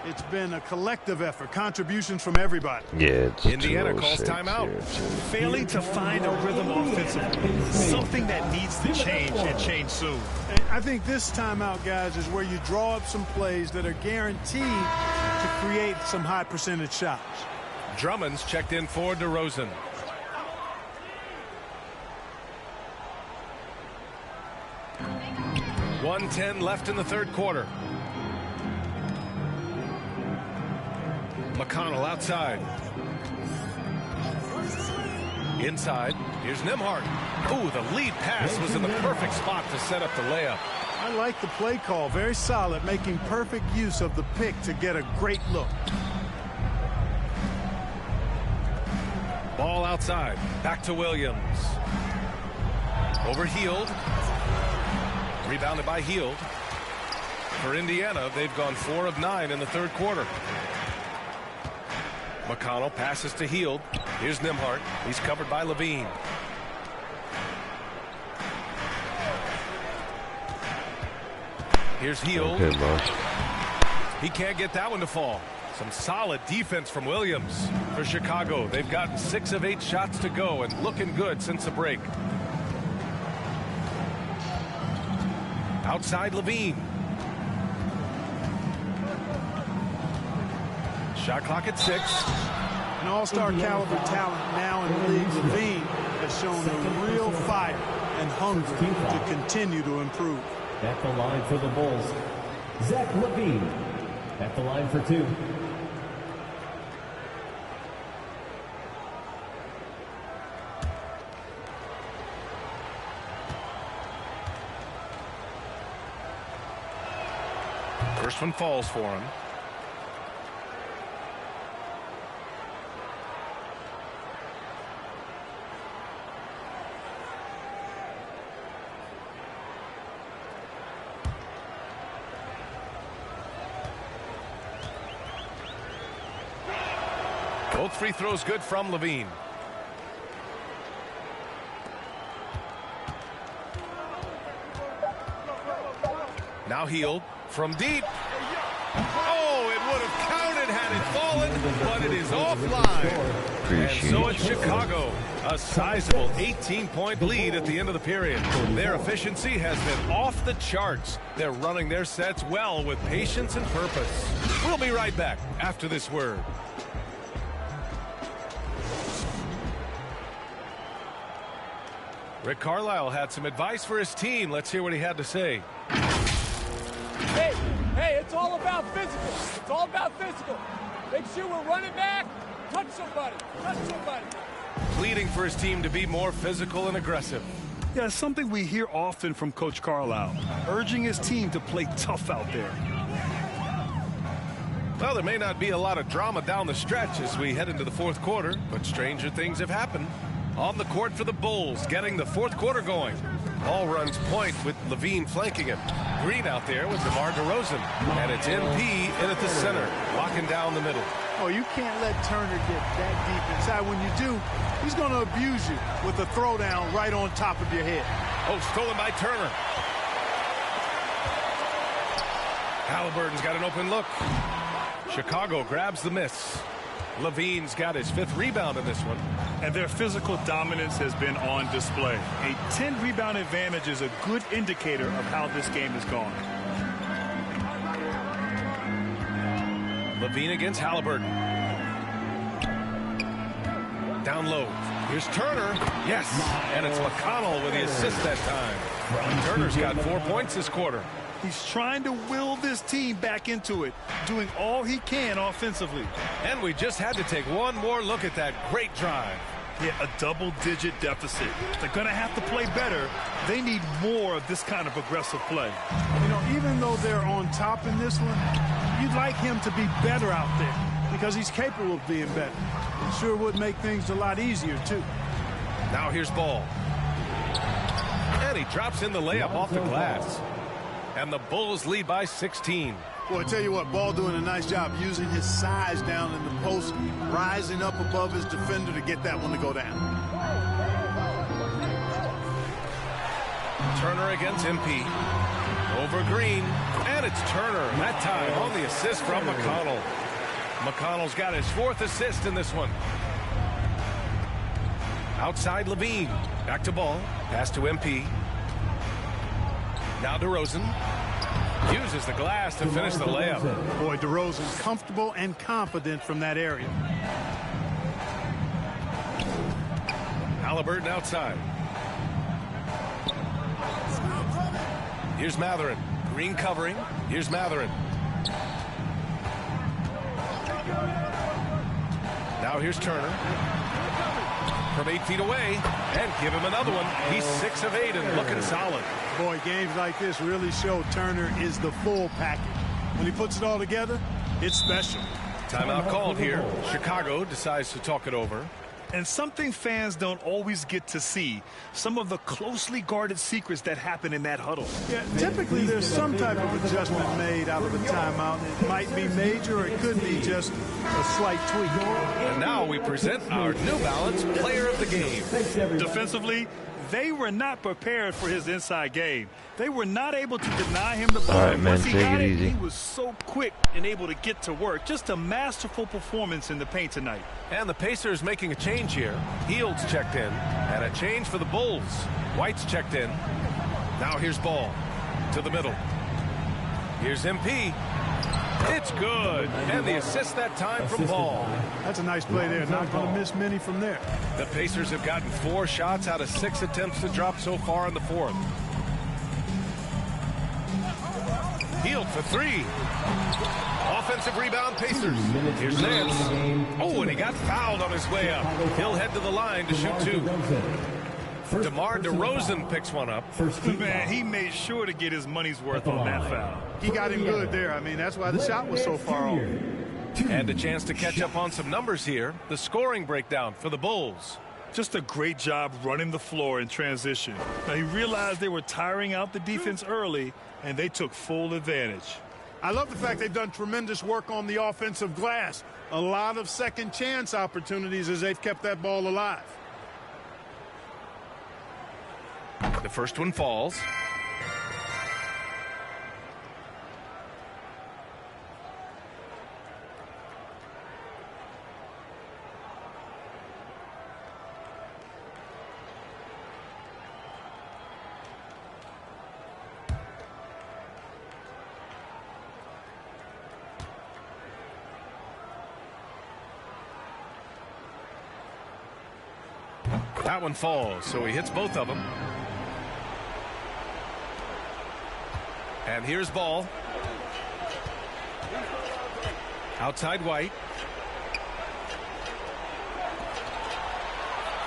It's been a collective effort, contributions from everybody. Yeah, it's Indiana calls 206 timeout. here, too. Failing to find a rhythm offensively. Something that needs to change and change soon. And I think this timeout, guys, is where you draw up some plays that are guaranteed to create some high percentage shots. Drummond's checked in for DeRozan. .110 left in the third quarter. McConnell outside. Inside, here's Nembhard. Ooh, the lead pass was in the perfect spot to set up the layup. I like the play call. Very solid, making perfect use of the pick to get a great look. Ball outside. Back to Williams. Over Hield. Rebounded by Hield. For Indiana, they've gone 4 of 9 in the third quarter. McConnell passes to Hield. Here's Nembhard. He's covered by Levine. Here's Hield. Okay, boss. He can't get that one to fall. Some solid defense from Williams. For Chicago, they've gotten 6 of 8 shots to go and looking good since the break. Outside Levine. Shot clock at 6. An all-star caliber talent now in the league. Levine has shown a real fire and hunger to continue to improve. At the line for the Bulls, Zach Levine. At the line for 2. First one falls for him. Both free throws good from Levine. Now Hield from deep. Oh, it would have counted had it fallen, but it is offline. And so it's Chicago. A sizable 18-point lead at the end of the period. Their efficiency has been off the charts. They're running their sets well with patience and purpose. We'll be right back after this word. Rick Carlisle had some advice for his team. Let's hear what he had to say. Hey, it's all about physical. It's all about physical. Make sure we're running back. Touch somebody. Pleading for his team to be more physical and aggressive. Yeah, it's something we hear often from Coach Carlisle, urging his team to play tough out there. Well, there may not be a lot of drama down the stretch as we head into the fourth quarter, but stranger things have happened. On the court for the Bulls, getting the fourth quarter going. Ball runs point with Levine flanking him. Green out there with DeMar DeRozan. And it's MP in at the center, locking down the middle. Oh, you can't let Turner get that deep inside. When you do, he's going to abuse you with a throwdown right on top of your head. Oh, stolen by Turner. Halliburton's got an open look. Chicago grabs the miss. Levine's got his 5th rebound in this one. And their physical dominance has been on display. A 10-rebound advantage is a good indicator of how this game has gone. Levine against Halliburton. Down low. Here's Turner. Yes. And it's McConnell with the assist that time. Turner's got 4 points this quarter. He's trying to will this team back into it, doing all he can offensively. And we just had to take one more look at that great drive. Yeah, a double-digit deficit. They're going to have to play better. They need more of this kind of aggressive play. You know, even though they're on top in this one, you'd like him to be better out there because he's capable of being better. It sure would make things a lot easier, too. Now here's Ball. And he drops in the layup off the glass. And the Bulls lead by 16. Well, I tell you what, Ball doing a nice job using his size down in the post, rising up above his defender to get that one to go down. Turner against MP. Over Green. And it's Turner, that time on the assist from McConnell. McConnell's got his 4th assist in this one. Outside Levine. Back to Ball. Pass to MP. Now DeRozan uses the glass to finish the layup. Boy, DeRozan comfortable and confident from that area. Halliburton outside. Here's Mathurin. Green covering. Here's Mathurin. Now here's Turner. From 8 feet away, and give him another one. He's 6 of 8 and looking solid. Boy, games like this really show Turner is the full package. When he puts it all together, it's special. Timeout called here. Chicago decides to talk it over. And something fans don't always get to see, some of the closely guarded secrets that happen in that huddle. Yeah, typically there's some type of adjustment made out of a timeout. It might be major or it could be just a slight tweak. And now we present our New Balance Player of the Game. Defensively, they were not prepared for his inside game. They were not able to deny him the ball. All right, man, Once he take got it it, easy. he was so quick and able to get to work. Just a masterful performance in the paint tonight. And the Pacers making a change here. Hields checked in, and a change for the Bulls. White's checked in. Now here's Ball to the middle. Here's MP. It's good. And the assist that time from Ball. That's a nice play there. Not going to miss many from there. The Pacers have gotten 4 shots out of 6 attempts to drop so far in the 4th. Hield for 3. Offensive rebound, Pacers. Here's Nance. Oh, and he got fouled on his way up. He'll head to the line to shoot 2. DeMar DeRozan picks one up. Man, he made sure to get his money's worth on that foul. He got him good there. I mean, that's why the shot was so far off. And a chance to catch up on some numbers here. The scoring breakdown for the Bulls. Just a great job running the floor in transition. Now, he realized they were tiring out the defense early, and they took full advantage. I love the fact they've done tremendous work on the offensive glass. A lot of second chance opportunities as they've kept that ball alive. The first one falls. That one falls, so he hits both of them. And here's Ball. Outside White.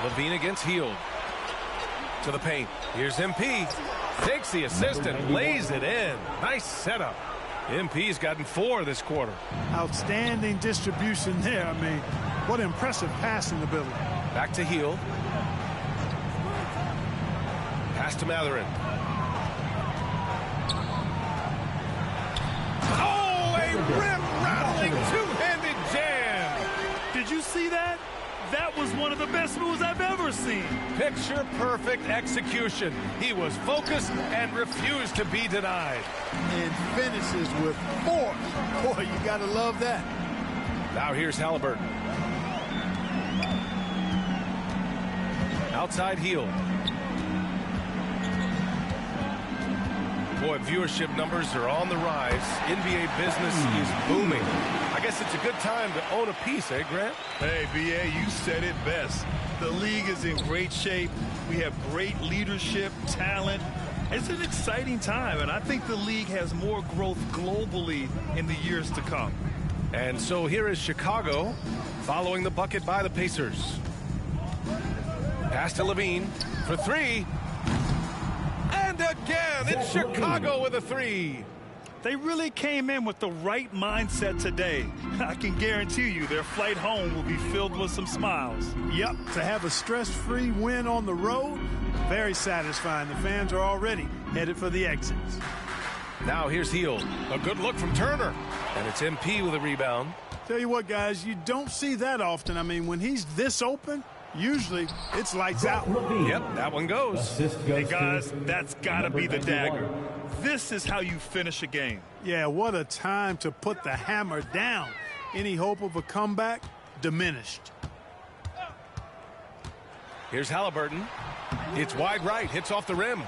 Levine against Hield. To the paint. Here's MP. Takes the assist and lays it in. Nice setup. MP's gotten 4 this quarter. Outstanding distribution there. I mean, what impressive passing ability. Back to Hield. Pass to Matherin. Oh, a rim-rattling two-handed jam. Did you see that? That was one of the best moves I've ever seen. Picture-perfect execution. He was focused and refused to be denied. And finishes with force. Boy, you got to love that. Now here's Halliburton. Outside Hield. Boy, viewership numbers are on the rise. NBA business is booming. I guess it's a good time to own a piece, eh, Grant? Hey, B.A., you said it best. The league is in great shape. We have great leadership, talent. It's an exciting time, and I think the league has more growth globally in the years to come. And so here is Chicago following the bucket by the Pacers. Pass to Levine for 3. And again, it's Chicago with a 3. They really came in with the right mindset today. I can guarantee you their flight home will be filled with some smiles. Yep, to have a stress-free win on the road, very satisfying. The fans are already headed for the exits. Now here's Hield. A good look from Turner. And it's MP with a rebound. Tell you what, guys, you don't see that often. I mean, when he's this open, usually it's lights out. Yep, that one goes. Hey, guys, that's got to be the dagger. This is how you finish a game. Yeah, what a time to put the hammer down. Any hope of a comeback? Diminished. Here's Halliburton. It's wide right, hits off the rim.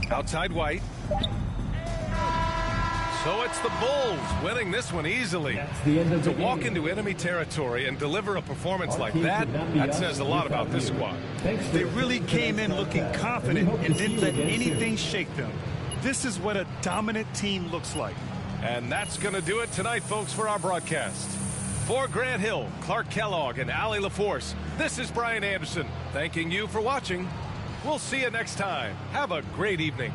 Outside White. So it's the Bulls winning this one easily. To walk into enemy territory and deliver a performance like that says a lot about this squad. They really came in looking confident and didn't let anything shake them. This is what a dominant team looks like. And that's going to do it tonight, folks, for our broadcast. For Grant Hill, Clark Kellogg, and Allie LaForce, this is Brian Anderson, thanking you for watching. We'll see you next time. Have a great evening.